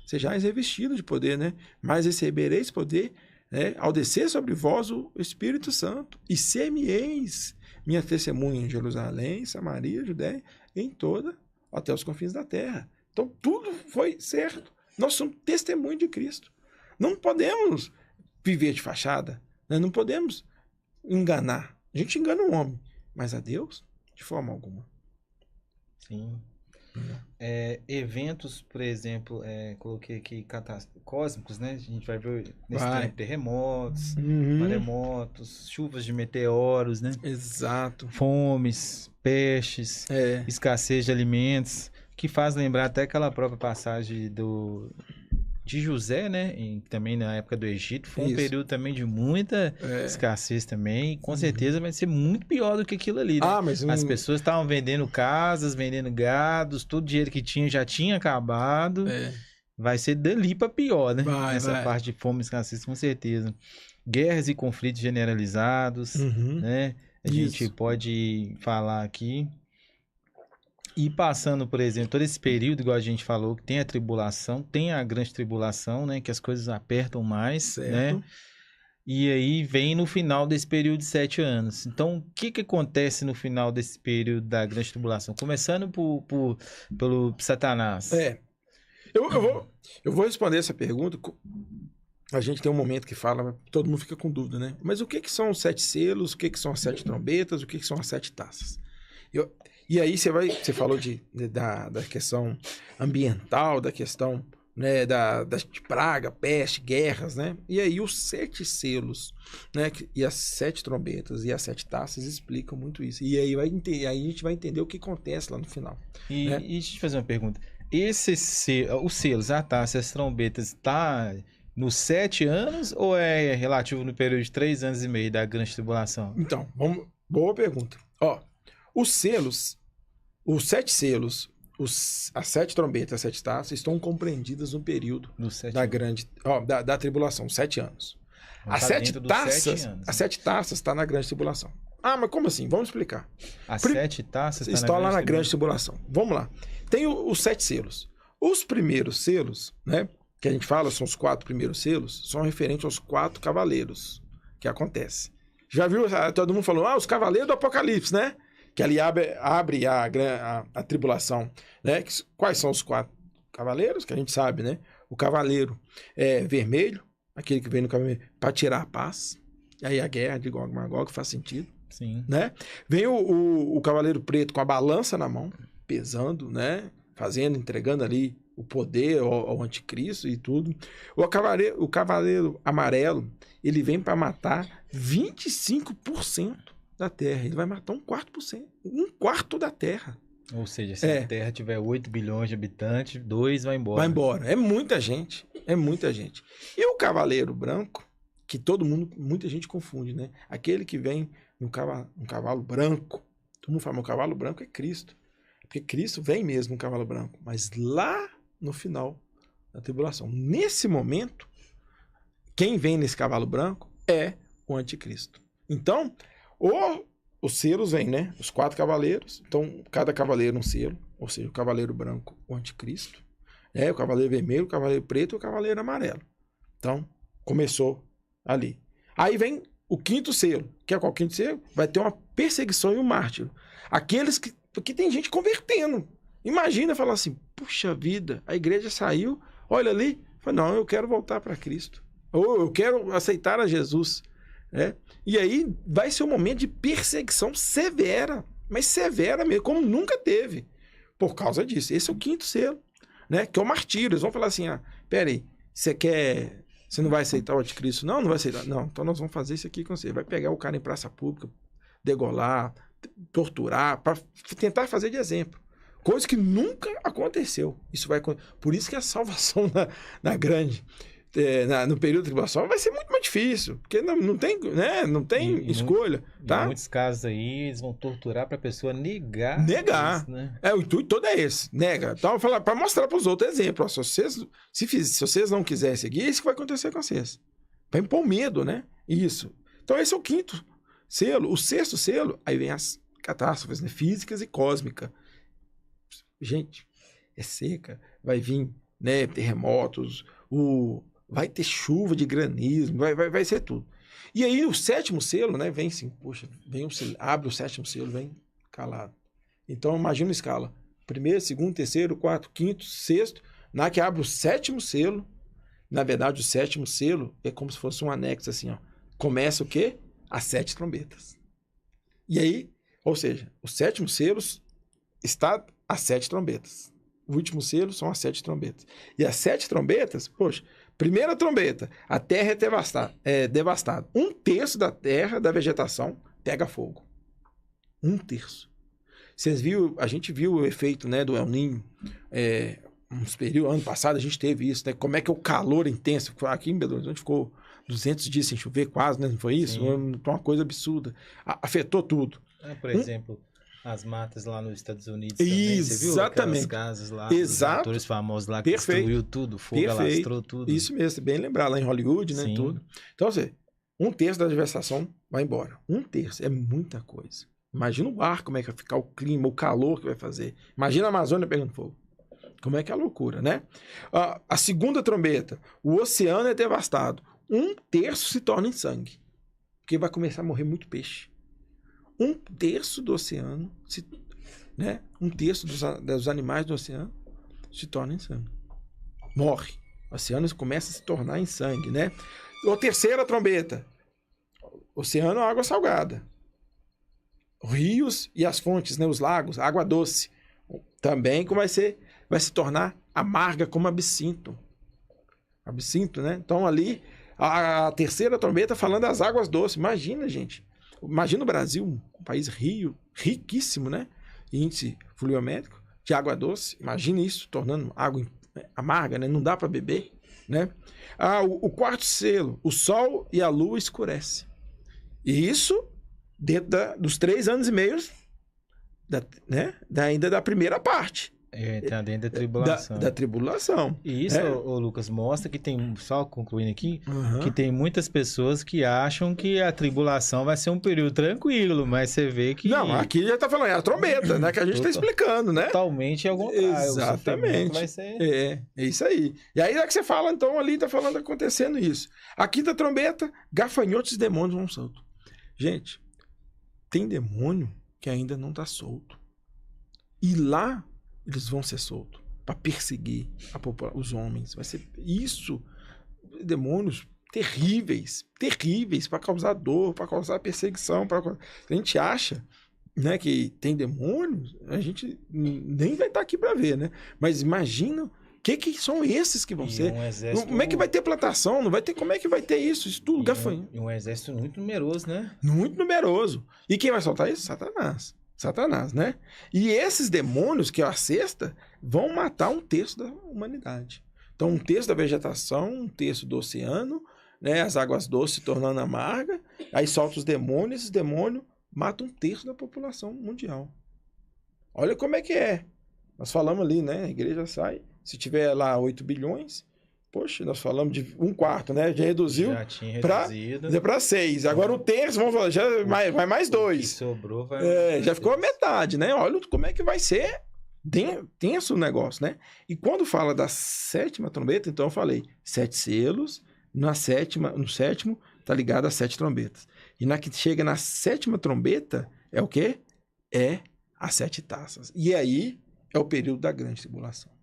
sejais revestido de poder, né, mas recebereis poder, né, ao descer sobre vós o Espírito Santo, e ser-me-eis minha testemunha em Jerusalém, Samaria, Judéia, em toda, até os confins da terra. Então, tudo foi certo. Nós somos testemunho de Cristo. Não podemos viver de fachada, né? Não podemos enganar. A gente engana o homem, mas a Deus, de forma alguma. Sim. eventos, por exemplo, coloquei aqui cósmicos, né? A gente vai ver nesse tempo terremotos, maremotos, chuvas de meteoros, né? Exato. Fomes, pestes, escassez de alimentos, que faz lembrar até aquela própria passagem de José, né? Também na época do Egito, foi um período também de muita escassez também. Com certeza vai ser muito pior do que aquilo ali, né? As pessoas estavam vendendo casas, vendendo gados, todo o dinheiro que tinha já tinha acabado. Vai ser dali para pior, né? Essa parte de fome e escassez, com certeza. Guerras e conflitos generalizados, né? A gente pode falar aqui. E passando, por exemplo, todo esse período, igual a gente falou, que tem a tribulação, tem a grande tribulação, né? Que as coisas apertam mais, né? E aí vem no final desse período de 7 anos. Então, o que acontece no final desse período da grande tribulação? Começando pelo Satanás. Eu vou responder essa pergunta. A gente tem um momento que fala, todo mundo fica com dúvida, né? Mas o que são os 7 selos? O que são as 7 trombetas? O que são as 7 taças? E aí você falou da questão ambiental, da questão, né, de praga, peste, guerras, né? E aí os 7 selos, né, e as 7 trombetas e as 7 taças explicam muito isso. E aí a gente vai entender o que acontece lá no final. E deixa eu te fazer uma pergunta. Os selos, a taça e as trombetas, tá nos 7 anos ou é relativo no período de 3 anos e meio da grande tribulação? Então, boa pergunta. Os selos, os 7 selos, as 7 trombetas, as 7 taças estão compreendidas no período da tribulação, 7 anos. As 7 taças estão na grande tribulação. Ah, mas como assim? Vamos explicar. As 7 taças estão lá na grande tribulação. Vamos lá. Tem os 7 selos. Os primeiros selos, né, que a gente fala, são os 4 primeiros selos, são referentes aos 4 cavaleiros que acontece. Já viu? Todo mundo falou, os cavaleiros do Apocalipse, né? Que ali abre a tribulação, né? Quais são os 4 cavaleiros? Que a gente sabe, né? O cavaleiro vermelho, aquele que vem no cavaleiro para tirar a paz. E aí a guerra de Gog e Magog faz sentido. Sim. Né? Vem o cavaleiro preto com a balança na mão, pesando, né? Entregando ali o poder ao anticristo e tudo. O cavaleiro amarelo, ele vem para matar 25% da Terra. Ele vai matar 1/4%. 1/4 da Terra. Ou seja, se a Terra tiver 8 bilhões de habitantes, 2 vai embora. Vai embora. É muita gente. É muita gente. E o cavaleiro branco, que muita gente confunde, né? Aquele que vem um cavalo branco. Todo mundo fala, o cavalo branco é Cristo. Porque Cristo vem mesmo no cavalo branco. Mas lá no final da tribulação, nesse momento, quem vem nesse cavalo branco é o anticristo. Então, os selos vêm, né? Os 4 cavaleiros. Então, cada cavaleiro um selo. Ou seja, o cavaleiro branco, o anticristo. O cavaleiro vermelho, o cavaleiro preto e o cavaleiro amarelo. Então, começou ali. Aí vem o 5º selo. Que é qual 5º selo? Vai ter uma perseguição e um mártir. Aqueles que... Porque tem gente convertendo. Imagina falar assim, puxa vida, a igreja saiu, olha ali. Fala, não, eu quero voltar para Cristo. Ou eu quero aceitar a Jesus. E aí vai ser um momento de perseguição severa, mas severa mesmo, como nunca teve, por causa disso. Esse é o 5º selo, né? Que é o martírio. Eles vão falar assim, peraí, você não vai aceitar o anticristo? Não vai aceitar. Não, então nós vamos fazer isso aqui com você. Vai pegar o cara em praça pública, degolar, torturar, para tentar fazer de exemplo. Coisa que nunca aconteceu. Por isso que a salvação na grande... no período de tribulação vai ser muito mais difícil, porque não tem, né? Não tem escolha, tá? Em muitos casos aí, eles vão torturar para a pessoa negar. Isso, né? O intuito todo é esse, nega. Então, para mostrar para os outros exemplo, se vocês não quiserem seguir, é isso que vai acontecer com vocês. Vai impor medo, né? Isso. Então, esse é o 5º selo. O 6º selo, aí vem as catástrofes, né? Físicas e cósmicas. Gente, é seca, vai vir, né? Terremotos, vai ter chuva de granizo, vai ser tudo. E aí o 7º selo, né, vem assim, poxa, abre o 7º selo, vem calado. Então imagina a escala. 1º, 2º, 3º, 4º, 5º, 6º, na que abre o 7º selo. Na verdade, o 7º selo é como se fosse um anexo assim, ó. Começa o quê? As 7 trombetas. E aí, ou seja, o 7º selo está as 7 trombetas. o último selo são as 7 trombetas. E as 7 trombetas, poxa, primeira trombeta, a terra é devastada. 1/3 da terra, da vegetação, pega fogo. 1/3. Vocês viram, a gente viu o efeito, né, do El Niño, uns períodos, ano passado a gente teve isso, né? Como é que é o calor intenso. Aqui em Belo Horizonte ficou 200 dias sem chover quase, né? Não foi isso? Uma coisa absurda. Afetou tudo. Por exemplo, as matas lá nos Estados Unidos também, exatamente. Você viu aquelas casas lá, os atores famosos lá que destruiu tudo, fogo alastrou tudo. Isso mesmo, bem lembrar, lá em Hollywood, né? Tudo. Então, assim, 1/3 da vegetação vai embora. 1/3 é muita coisa. Imagina o ar, como é que vai ficar o clima, o calor que vai fazer. Imagina a Amazônia pegando fogo. Como é que é a loucura, né? A segunda trombeta, o oceano é devastado. 1/3 se torna em sangue. Porque vai começar a morrer muito peixe. 1/3 do oceano, né? 1/3 dos animais do oceano se torna em sangue. Morre. O oceano começa a se tornar em sangue, né? A terceira trombeta, oceano, água salgada. Rios e as fontes, né? Os lagos, água doce. Também vai se tornar amarga como absinto. Absinto, né? Então ali, a terceira trombeta falando das águas doces. Imagina, gente. Imagina o Brasil, um país riquíssimo, né? Índice fluviométrico de água doce. Imagina isso, tornando água amarga, né? Não dá para beber, né? O quarto selo, o sol e a lua escurecem. E isso dentro dos 3 anos e meio, né? Ainda da primeira parte. Tá dentro da tribulação. Da tribulação. E isso, Lucas, mostra que tem, só concluindo aqui, que tem muitas pessoas que acham que a tribulação vai ser um período tranquilo, mas você vê que... Não, aqui já tá falando, é a trombeta, né? Que a gente tá explicando, né? Totalmente ao contrário. Exatamente. Vai ser... É isso aí. E aí é que você fala, então, ali tá falando, acontecendo isso. A quinta trombeta, gafanhotos e demônios vão soltos. Gente, tem demônio que ainda não tá solto. E lá eles vão ser soltos para perseguir os homens. Vai ser isso, demônios terríveis para causar dor, para causar perseguição. A gente acha, né, que tem demônios, a gente nem vai estar aqui para ver, né? Mas imagina que são esses que vão ser? Exército... Como é que vai ter plantação? Não vai ter, como é que vai ter isso? Isso tudo gafanhoto. E um exército muito numeroso, né? Muito numeroso. E quem vai soltar isso? Satanás, né? E esses demônios, que é a sexta, vão matar 1/3 da humanidade. Então, 1/3 da vegetação, 1/3 do oceano, né? As águas doces se tornando amargas, aí solta os demônios, esses demônios matam 1/3 da população mundial. Olha como é que é. Nós falamos ali, né? A igreja sai, se tiver lá 8 bilhões, poxa, nós falamos de 1/4, né? Já reduziu para 6. Agora o terço, vamos falar, já vai mais 2. Que sobrou vai já ficou a metade, né? Olha como é que vai ser tenso o negócio, né? E quando fala da sétima trombeta, então eu falei 7 selos, no sétimo tá ligado às 7 trombetas. E na que chega na sétima trombeta, é o quê? É as 7 taças. E aí é o período da grande tribulação.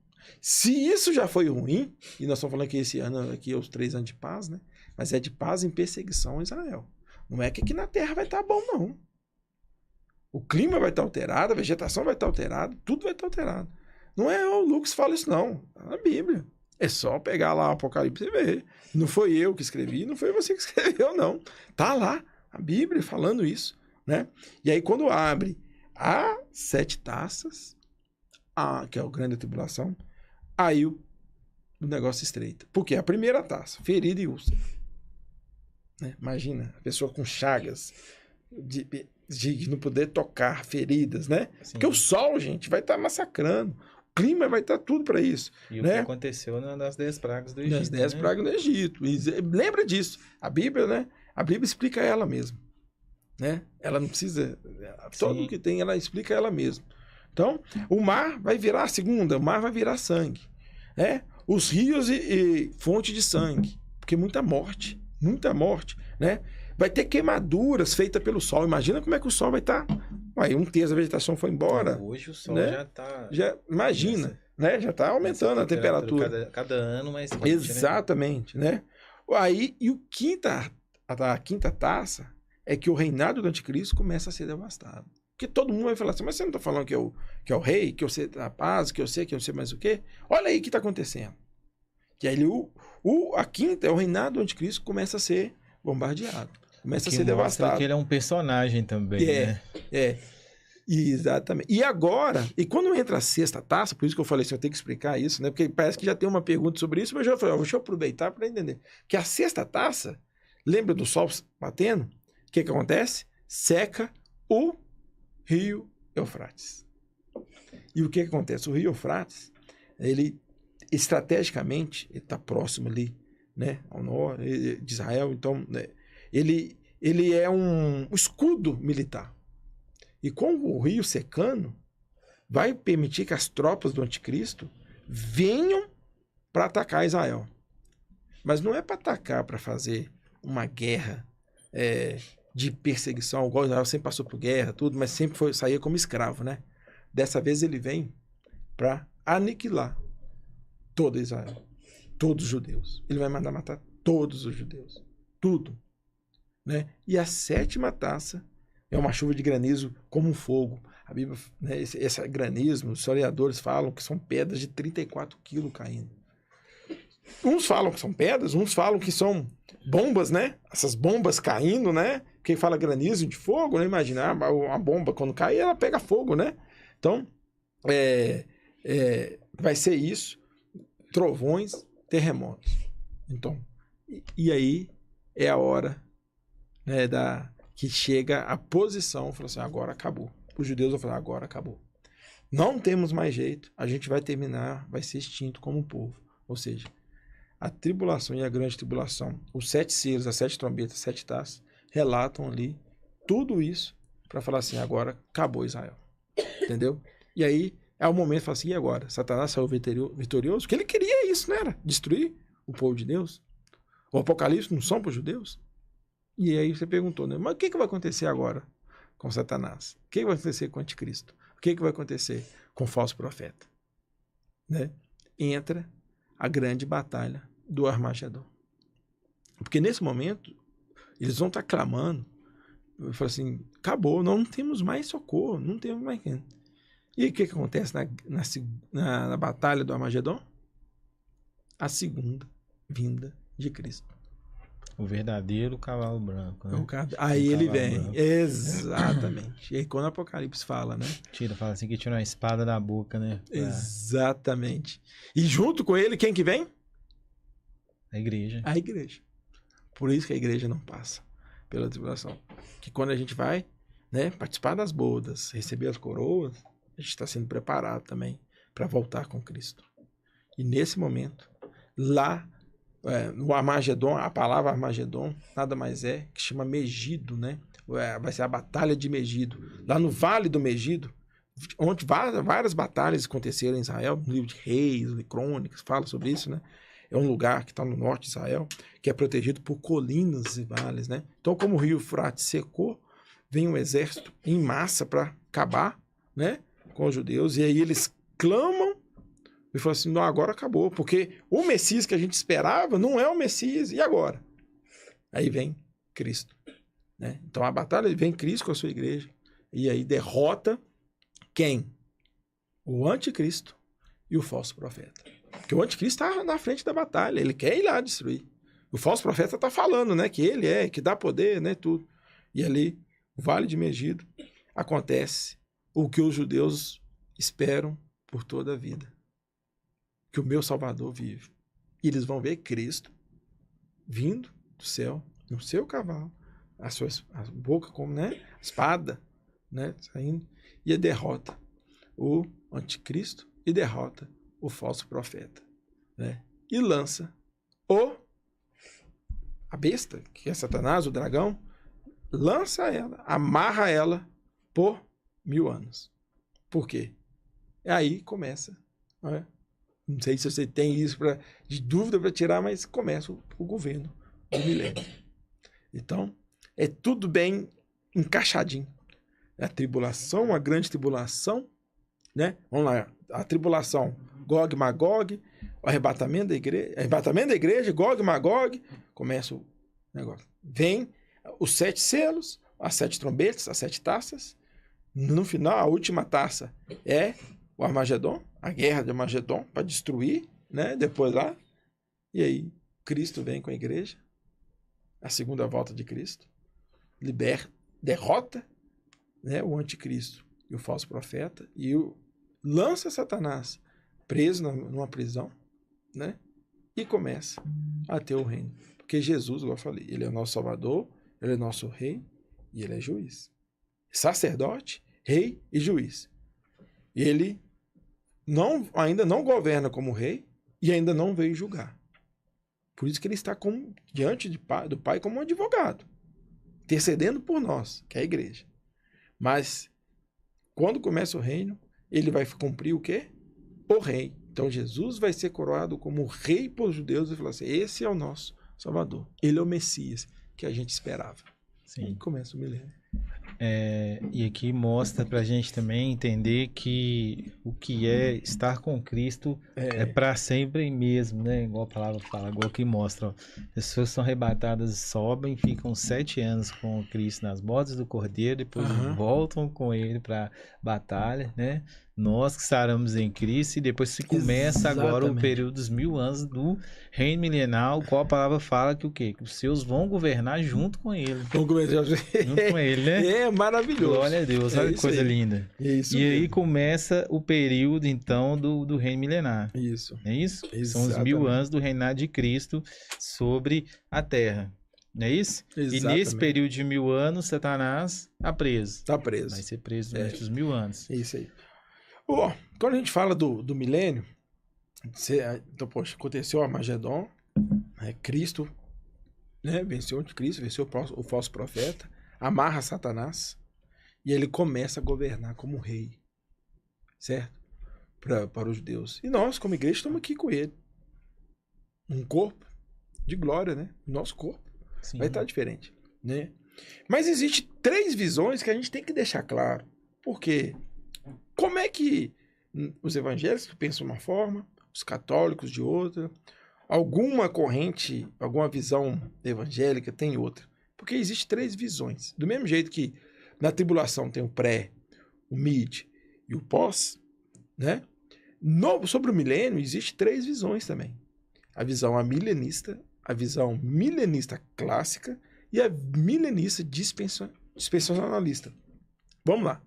Se isso já foi ruim, e nós estamos falando que esse ano aqui é os 3 anos de paz, né? Mas é de paz em perseguição a Israel. Não é que aqui na terra vai estar bom, não. O clima vai estar alterado, a vegetação vai estar alterada, tudo vai estar alterado. Não é o Lucas que fala isso, não. Tá na Bíblia. É só pegar lá o Apocalipse e ver. Não foi eu que escrevi, não foi você que escreveu, não. Tá lá a Bíblia falando isso, né? E aí quando abre as 7 taças, que é a grande tribulação, aí o negócio estreita. Porque a primeira taça, ferida e úlcera. Né? Imagina, a pessoa com chagas, de não poder tocar, feridas, né? Sim. Porque o sol, gente, vai estar massacrando. O clima vai estar tudo para isso. E né? O que aconteceu nas 10 pragas do Egito. Nas 10 pragas do Egito. E lembra disso. A Bíblia, né? A Bíblia explica ela mesma. Né? Ela não precisa... Todo o que tem, ela explica ela mesma. Então, o mar vai virar o mar vai virar sangue. Né? Os rios e fonte de sangue. Porque muita morte, né? Vai ter queimaduras feitas pelo sol. Imagina como é que o sol vai estar. Aí 1/3 da vegetação foi embora. Hoje o sol, né? Já está... Imagina, né? Já está aumentando a temperatura. Cada ano mais quente, exatamente, né? Aí, e a quinta taça é que o reinado do anticristo começa a ser devastado. Porque todo mundo vai falar assim, mas você não está falando que é o rei, que eu sei a paz, que eu sei mais o quê? Olha aí o que está acontecendo. Que aí a quinta, o reinado do anticristo começa a ser bombardeado. Começa a ser devastado. Que ele é um personagem também, né? Exatamente. E agora, e quando entra a sexta taça, por isso que eu falei assim, eu tenho que explicar isso, né? Porque parece que já tem uma pergunta sobre isso, mas eu falei, deixa eu aproveitar para entender. Que a sexta taça, lembra do sol batendo? O que acontece? Seca o rio Eufrates. E o que acontece? O rio Eufrates, ele estrategicamente, ele está próximo ali, né, ao norte de Israel, então, né, ele é um escudo militar. E com o rio secando, vai permitir que as tropas do anticristo venham para atacar Israel. Mas não é para atacar, para fazer uma guerra de perseguição, igual Israel sempre passou por guerra, tudo, mas sempre saía como escravo, né? Dessa vez ele vem para aniquilar todo Israel, todos os judeus. Ele vai mandar matar todos os judeus, tudo, né? E a sétima taça é uma chuva de granizo como um fogo. A Bíblia, né, esse granizo, os historiadores falam que são pedras de 34 quilos caindo. Uns falam que são pedras, uns falam que são bombas, né? Essas bombas caindo, né? Quem fala granizo de fogo, né? Imagina, a bomba quando cai, ela pega fogo, né? Então, vai ser isso. Trovões, terremotos. Então, e aí é a hora, né, que chega a posição, fala assim, agora acabou. Os judeus vão falar, agora acabou. Não temos mais jeito, a gente vai terminar, vai ser extinto como povo. Ou seja, a tribulação e a grande tribulação, os 7 selos, as 7 trombetas, 7 taças, relatam ali tudo isso para falar assim, agora acabou Israel. Entendeu? E aí é o momento de falar assim, e agora? Satanás saiu vitorioso? Porque ele queria isso, não era? Destruir o povo de Deus. O Apocalipse não são para os judeus? E aí você perguntou, né? Mas o que vai acontecer agora com Satanás? O que vai acontecer com o anticristo? O que vai acontecer com o falso profeta? Né? Entra a grande batalha do Armagedon. Porque nesse momento, eles vão estar clamando, falam assim, acabou, não temos mais socorro, não temos mais quem. E o que acontece na batalha do Armagedon? A segunda vinda de Cristo. O verdadeiro cavalo branco, né? Aí ele vem, branco. Exatamente. E aí quando o Apocalipse fala, né? Fala assim que tira uma espada da boca, né? Exatamente. E junto com ele, quem que vem? A igreja. A igreja. Por isso que a igreja não passa pela tribulação. Que quando a gente vai, né, participar das bodas, receber as coroas, a gente está sendo preparado também para voltar com Cristo. E nesse momento, lá no Armagedon, a palavra Armagedon nada mais é que chama Megido, né? Vai ser a batalha de Megido. Lá no Vale do Megido, onde várias batalhas aconteceram em Israel, no livro de Reis, de Crônicas, fala sobre isso, né? É um lugar que está no norte de Israel, que é protegido por colinas e vales, né? Então, como o rio Eufrates secou, vem um exército em massa para acabar, né, com os judeus, e aí eles clamam e falam assim, não, agora acabou, porque o Messias que a gente esperava não é o Messias, e agora? Aí vem Cristo, né? Então a batalha vem Cristo com a sua igreja, e aí derrota quem? O anticristo e o falso profeta. Porque o anticristo está na frente da batalha, ele quer ir lá destruir. O falso profeta está falando, né, que ele que dá poder, né, tudo. E ali, o Vale de Megido, acontece o que os judeus esperam por toda a vida. Que o meu Salvador vive. E eles vão ver Cristo vindo do céu, no seu cavalo, a boca como, né, espada, né, saindo, e derrota o anticristo e derrota o falso profeta, né, e lança a besta, que é Satanás, o dragão, lança ela, amarra ela por 1000 anos. Por quê? Aí começa, né? Não sei se você tem isso de dúvida para tirar, mas começa o governo do milênio. Então, é tudo bem encaixadinho. A tribulação, a grande tribulação, né? Vamos lá, a tribulação, Gog, Magog, o arrebatamento da igreja, Gog, Magog, começa o negócio. Vem os 7 selos, as 7 trombetas, as 7 taças, No final, a última taça é o Armagedon, a guerra de Armagedon, para destruir, né? Depois lá. E aí, Cristo vem com a igreja, a segunda volta de Cristo, derrota, né, o anticristo e o falso profeta, e lança Satanás preso numa prisão, né? E começa a ter o reino. Porque Jesus, igual eu falei, ele é o nosso Salvador, ele é nosso rei e ele é juiz. Sacerdote, rei e juiz. Ele ainda não governa como rei e ainda não veio julgar. Por isso que ele está diante do Pai como um advogado, intercedendo por nós, que é a igreja. Mas, quando começa o reino, ele vai cumprir o quê? O rei. Então, Jesus vai ser coroado como rei por judeus e falar assim, esse é o nosso Salvador. Ele é o Messias que a gente esperava. Sim. E começa o milênio. E aqui mostra pra gente também entender que o que é estar com Cristo é para sempre mesmo, né? Igual a palavra fala, igual que mostra. Ó. Pessoas são arrebatadas, sobem, ficam 7 anos com Cristo nas bodas do Cordeiro, depois voltam com ele para batalha, né? Nós que estaremos em Cristo e depois se começa agora o período dos 1000 anos do reino milenar, o qual a palavra fala que o quê? Que os seus vão governar junto com ele. Vão governar junto com ele, né? É maravilhoso. Glória a Deus, olha que coisa linda. Isso e aí começa o período, então, do reino milenar. Isso. É isso? Exatamente. São os 1000 anos do reinado de Cristo sobre a terra. Não é isso? Exatamente. E nesse período de 1000 anos, Satanás está preso. Está preso. Vai ser preso durante os 1000 anos. É isso aí. Quando a gente fala do milênio, então, poxa, aconteceu o Armagedon, Cristo, né, venceu o anticristo, venceu o falso profeta, amarra Satanás e ele começa a governar como rei, certo? Para os judeus. E nós, como igreja, estamos aqui com ele. Um corpo de glória, né? O nosso corpo Sim. vai estar diferente, né? Mas existem 3 visões que a gente tem que deixar claro. Por quê? Como é que os evangélicos pensam de uma forma, os católicos de outra, alguma corrente, alguma visão evangélica tem outra? Porque existem 3 visões. Do mesmo jeito que na tribulação tem o pré, o mid e o pós, né? Sobre o milênio, existem 3 visões também. A visão amilenista, a visão milenista clássica e a milenista dispensacionalista. Vamos lá.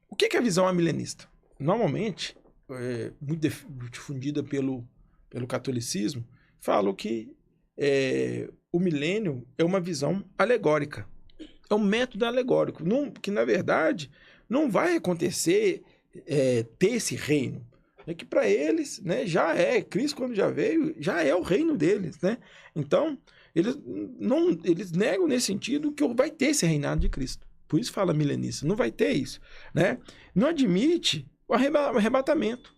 O que é a visão amilenista? Normalmente, muito difundida pelo catolicismo, falam que o milênio é uma visão alegórica. É um método alegórico, que na verdade não vai acontecer ter esse reino. É que para eles, né, já é, Cristo quando já veio, já é o reino deles, né? Então, eles negam nesse sentido que vai ter esse reinado de Cristo. Por isso fala milenista, não vai ter isso, né? Não admite o arrebatamento.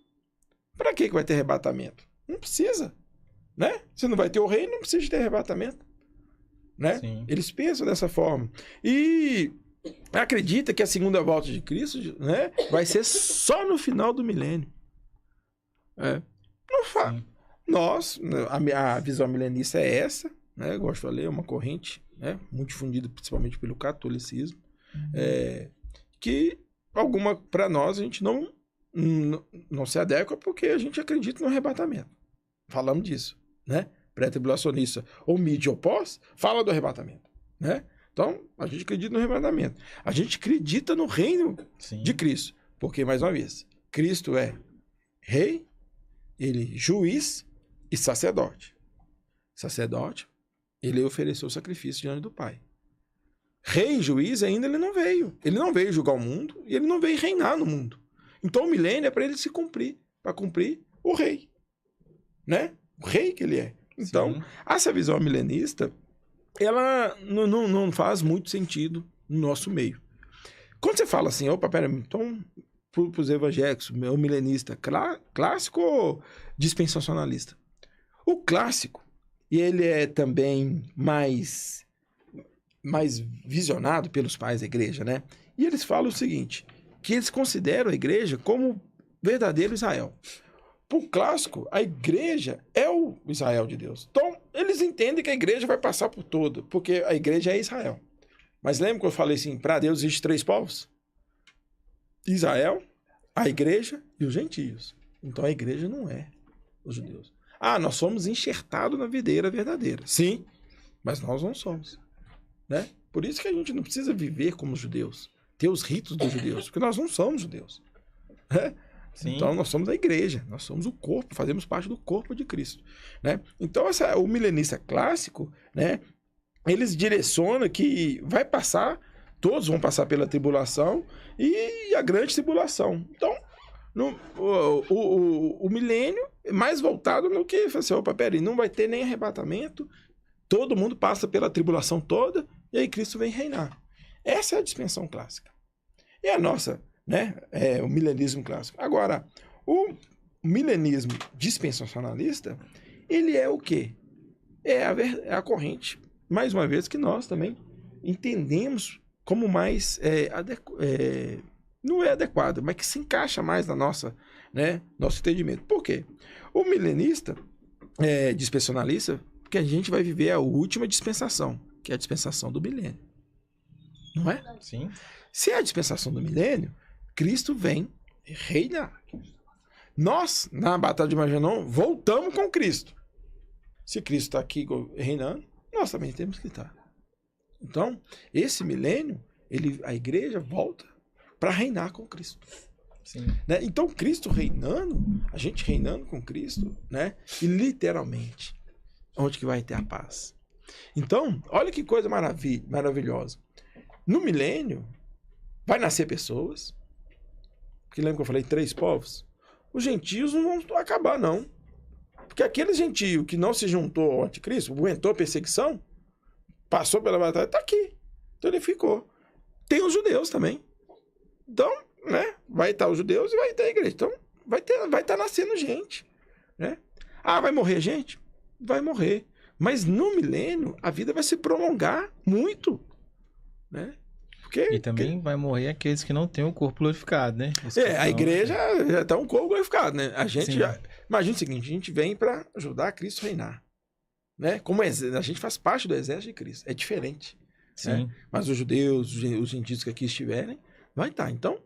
Para que vai ter arrebatamento? Não precisa, né? Você não vai ter o reino, não precisa de ter arrebatamento, né? Sim. Eles pensam dessa forma. E acredita que a segunda volta de Cristo, né, vai ser só no final do milênio. Não faz. Nós, a visão milenista é essa, né? Eu gosto de falar, é uma corrente, né, muito difundida principalmente pelo catolicismo, que para nós a gente não se adequa porque a gente acredita no arrebatamento. Falamos disso, né? Pré-tribulacionista ou mídia ou pós, fala do arrebatamento, né? Então, a gente acredita no arrebatamento. A gente acredita no reino de Cristo, porque, mais uma vez, Cristo é rei, ele é juiz e sacerdote. Sacerdote, ele ofereceu o sacrifício diante do Pai. Rei e juiz ainda ele não veio. Ele não veio julgar o mundo e ele não veio reinar no mundo. Então o milênio é para ele se cumprir, para cumprir o rei, né? O rei que ele é. Então, essa visão milenista, ela não faz muito sentido no nosso meio. Quando você fala assim, opa, pera, então, para os evangélicos, o milenista clássico ou dispensacionalista? O clássico, e ele é também mais visionado pelos pais da igreja, né? E eles falam o seguinte, que eles consideram a igreja como verdadeiro Israel. Para o clássico, a igreja é o Israel de Deus. Então, eles entendem que a igreja vai passar por todo, porque a igreja é Israel. Mas lembra que eu falei assim, para Deus existem 3 povos? Israel, a igreja e os gentios. Então a igreja não é os judeus. Nós somos enxertados na videira verdadeira. Sim, mas nós não somos. Né? Por isso que a gente não precisa viver como judeus, ter os ritos dos judeus, porque nós não somos judeus. Né? Então nós somos a igreja, nós somos o corpo, fazemos parte do corpo de Cristo. Né? Então o milenista clássico, né, eles direcionam que vai passar, todos vão passar pela tribulação e a grande tribulação. Então, o milênio é mais voltado no que, assim, opa, peraí, não vai ter nem arrebatamento, todo mundo passa pela tribulação toda e aí Cristo vem reinar. Essa é a dispensação clássica. E a nossa, né, o milenismo clássico. Agora, o milenismo dispensacionalista, ele é o quê? É a corrente, mais uma vez, que nós também entendemos como mais não é adequada, mas que se encaixa mais na nosso entendimento. Por quê? O milenista dispensacionalista, porque a gente vai viver a última dispensação, que é a dispensação do milênio. Não é? Sim. Se é a dispensação do milênio, Cristo vem reinar. Nós, na Batalha de Magedon, voltamos com Cristo. Se Cristo está aqui reinando, nós também temos que estar. Então, esse milênio, a igreja volta para reinar com Cristo. Sim. Né? Então, Cristo reinando, a gente reinando com Cristo, né? E literalmente, onde que vai ter a paz? Então, olha que coisa maravilhosa. No milênio, vai nascer pessoas, porque lembra que eu falei 3 povos? Os gentios não vão acabar, não. Porque aquele gentio que não se juntou ao anticristo, aguentou a perseguição, passou pela batalha, está aqui. Então ele ficou. Tem os judeus também. Então, né, vai estar os judeus e vai ter a igreja. Então, vai estar nascendo gente. Né? Vai morrer gente? Vai morrer. Mas no milênio, a vida vai se prolongar muito. Né? E também vai morrer aqueles que não têm o corpo glorificado, né? A igreja já está um corpo glorificado, né? A gente imagina o seguinte, a gente vem para ajudar a Cristo a reinar. Né? Como a gente faz parte do exército de Cristo. É diferente. Sim. Né? Mas os judeus, os gentios que aqui estiverem, vai estar. Então,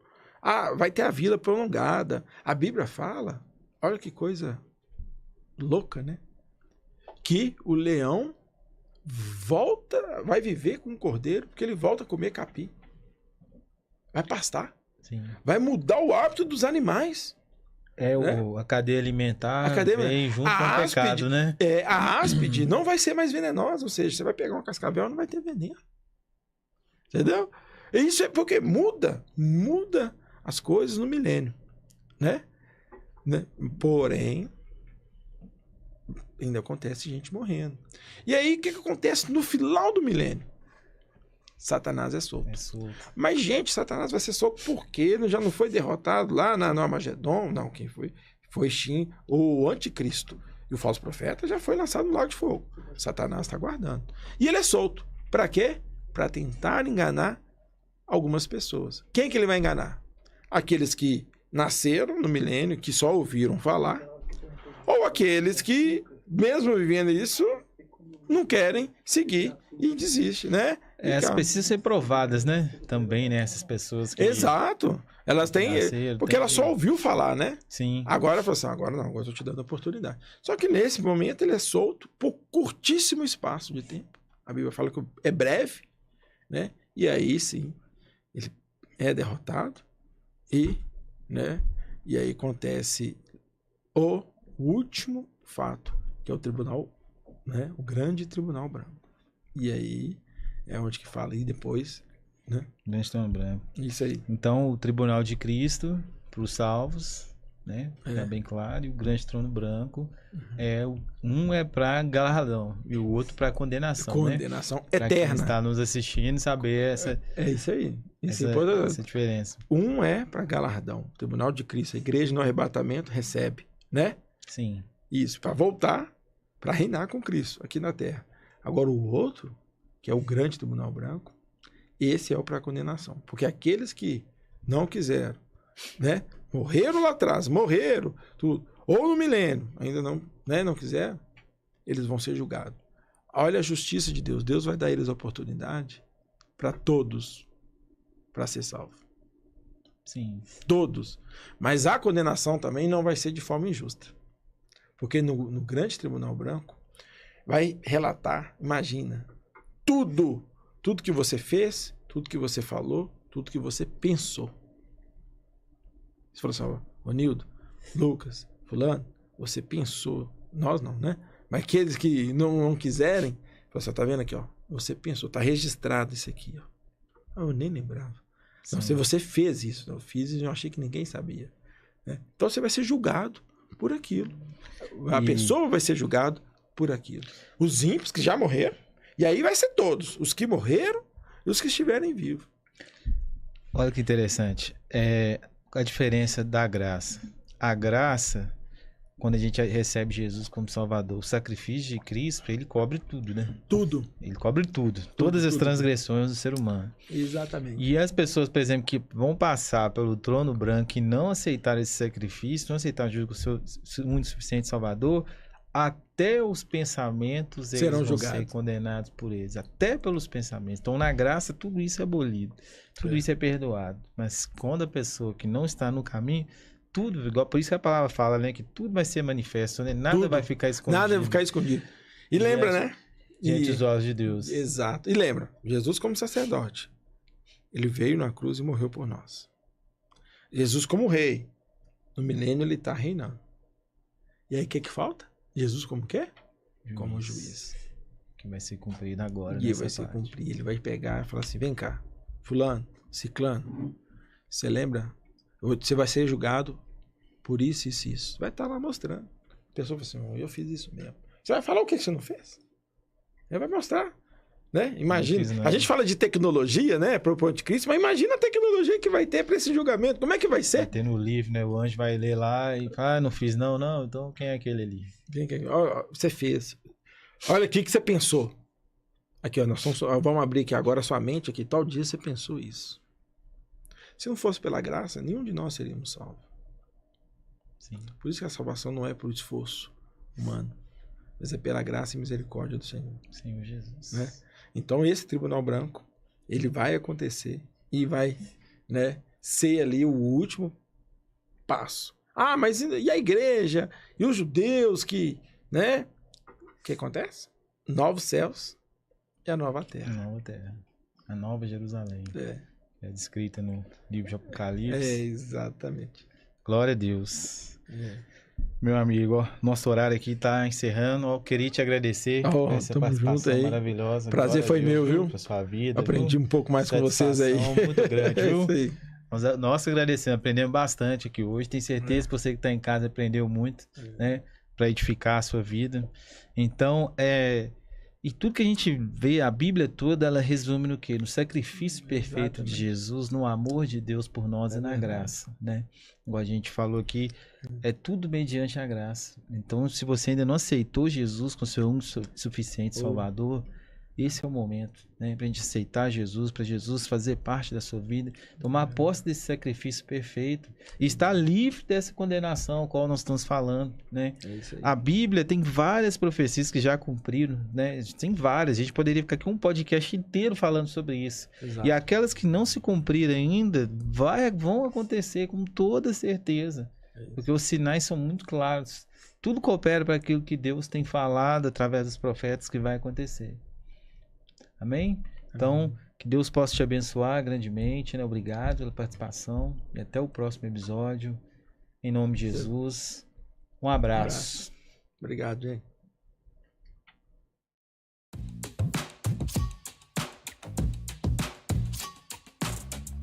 vai ter a vida prolongada. A Bíblia fala, olha que coisa louca, né? Que o leão vai viver com o cordeiro, porque ele volta a comer capim. Vai pastar. Sim. Vai mudar o hábito dos animais. A cadeia alimentar vem junto com o pecado, né? A áspide não vai ser mais venenosa, ou seja, você vai pegar uma cascavel e não vai ter veneno. Entendeu? Isso é porque muda as coisas no milênio, né? Porém, ainda acontece gente morrendo. E aí, o que acontece no final do milênio? Satanás é solto. Mas, gente, Satanás vai ser solto porque já não foi derrotado lá no Armagedon? Não, quem foi? Foi sim o anticristo. E o falso profeta já foi lançado no lago de fogo. Satanás está guardando. E ele é solto. Para quê? Para tentar enganar algumas pessoas. Quem que ele vai enganar? Aqueles que nasceram no milênio, que só ouviram falar, ou aqueles que, mesmo vivendo isso, não querem seguir e desistem, né? Elas precisam ser provadas, né? Também, né? Essas pessoas que... Exato. Elas têm... porque ela só ouviu falar, né? Sim. Agora falou assim, agora não, agora eu estou te dando a oportunidade. Só que nesse momento ele é solto por curtíssimo espaço de tempo. A Bíblia fala que é breve, né? E aí sim, ele é derrotado né? E aí acontece o último fato, que é o tribunal, né? O grande tribunal branco. E aí é onde que fala, e depois, né? Grande tribunal branco. Isso aí. Então, o tribunal de Cristo para os salvos, né? Fica bem claro. E o grande trono branco um é para galardão e o outro para condenação. Condenação, né? Eterna. Para quem está nos assistindo saber essa. É isso aí. Essa diferença. Um é para galardão. O tribunal de Cristo, a igreja no arrebatamento recebe, né? Sim. Isso, para voltar, para reinar com Cristo aqui na terra. Agora o outro, que é o grande tribunal branco, esse é o para condenação. Porque aqueles que não quiseram, né? Morreram lá atrás, tudo. Ou no milênio, ainda não quiseram, eles vão ser julgados. Olha a justiça de Deus. Deus vai dar a eles a oportunidade para todos, para ser salvo. Sim. Todos. Mas a condenação também não vai ser de forma injusta. Porque no grande tribunal branco vai relatar, imagina, tudo que você fez, tudo que você falou, tudo que você pensou. Você falou assim, ô Nildo, Lucas, fulano, você pensou, nós não, né? Mas aqueles que não quiserem, você tá vendo aqui, ó, você pensou, tá registrado isso aqui, ó. Eu nem lembrava. Não, se você fez isso, eu fiz e eu achei que ninguém sabia. Né? Então você vai ser julgado por aquilo. A pessoa vai ser julgada por aquilo. Os ímpios que já morreram, e aí vai ser todos, os que morreram e os que estiverem vivos. Olha que interessante. A diferença da graça. A graça, quando a gente recebe Jesus como Salvador, o sacrifício de Cristo, ele cobre tudo, né? Tudo. Ele cobre tudo. Todas as transgressões do ser humano. Exatamente. E as pessoas, por exemplo, que vão passar pelo trono branco e não aceitar esse sacrifício, não aceitar o seu muito suficiente Salvador, até os pensamentos serão eles vão julgados. ser condenados por eles. Até pelos pensamentos. Então, na graça, tudo isso é abolido. Tudo isso é perdoado. Mas quando a pessoa que não está no caminho, tudo, igual, por isso que a palavra fala, né? Que tudo vai ser manifesto, né? Nada vai ficar escondido. Nada vai ficar escondido. E lembra, né? Diante dos olhos de Deus. Exato. E lembra, Jesus como sacerdote, ele veio na cruz e morreu por nós. Jesus como rei, no milênio ele está reinando. E aí o que falta? Jesus como quê? Como juiz. Que vai ser cumprido agora. E vai ser cumprido. Ele vai pegar e falar assim, vem cá, fulano, ciclano, você lembra? Você vai ser julgado por isso, isso e isso. Vai estar lá mostrando. A pessoa fala assim, eu fiz isso mesmo. Você vai falar o que você não fez? Ele vai mostrar. Né? Imagina. A gente fala de tecnologia, né? Para o anticristo, mas imagina a tecnologia que vai ter para esse julgamento. Como é que vai ser? Vai ter no livro, né? O anjo vai ler lá e fala, não fiz não. Então quem é aquele ali? Você fez. Olha aqui que você pensou. Aqui, ó, vamos abrir aqui agora a sua mente aqui. Tal dia você pensou isso. Se não fosse pela graça, nenhum de nós seríamos salvos. Sim. Por isso que a salvação não é por esforço humano, mas é pela graça e misericórdia do Senhor. Senhor Jesus. Né? Então esse tribunal branco, ele vai acontecer e vai, né, ser ali o último passo. Ah, mas e a igreja? E os judeus que, né? O que acontece? Novos céus e a nova terra. A nova terra. A nova Jerusalém. É descrita no livro de Apocalipse. Exatamente. Glória a Deus. Meu amigo, ó, nosso horário aqui tá encerrando. Eu queria te agradecer por essa participação aí. Maravilhosa. Prazer foi meu, viu? Pra sua vida. Aprendi um pouco mais com vocês aí. Muito grande, viu? Isso aí. Nós agradecemos, aprendemos bastante aqui hoje. Tenho certeza que você que está em casa aprendeu muito, né? Para edificar a sua vida. Então, e tudo que a gente vê, a Bíblia toda, ela resume no quê? No sacrifício perfeito de Jesus, no amor de Deus por nós e na graça, né? Igual a gente falou aqui, é tudo mediante a graça. Então, se você ainda não aceitou Jesus com seu suficiente Salvador, esse é o momento, né? Para a gente aceitar Jesus, para Jesus fazer parte da sua vida, tomar posse desse sacrifício perfeito e estar livre dessa condenação, qual nós estamos falando, né? A Bíblia tem várias profecias que já cumpriram, né? Tem várias, a gente poderia ficar aqui um podcast inteiro falando sobre isso. Exato. E aquelas que não se cumpriram ainda, vão acontecer com toda certeza, porque os sinais são muito claros. Tudo coopera para aquilo que Deus tem falado através dos profetas que vai acontecer. Amém? Então, que Deus possa te abençoar grandemente, né? Obrigado pela participação e até o próximo episódio. Em nome de Jesus. Um abraço. Obrigado, gente.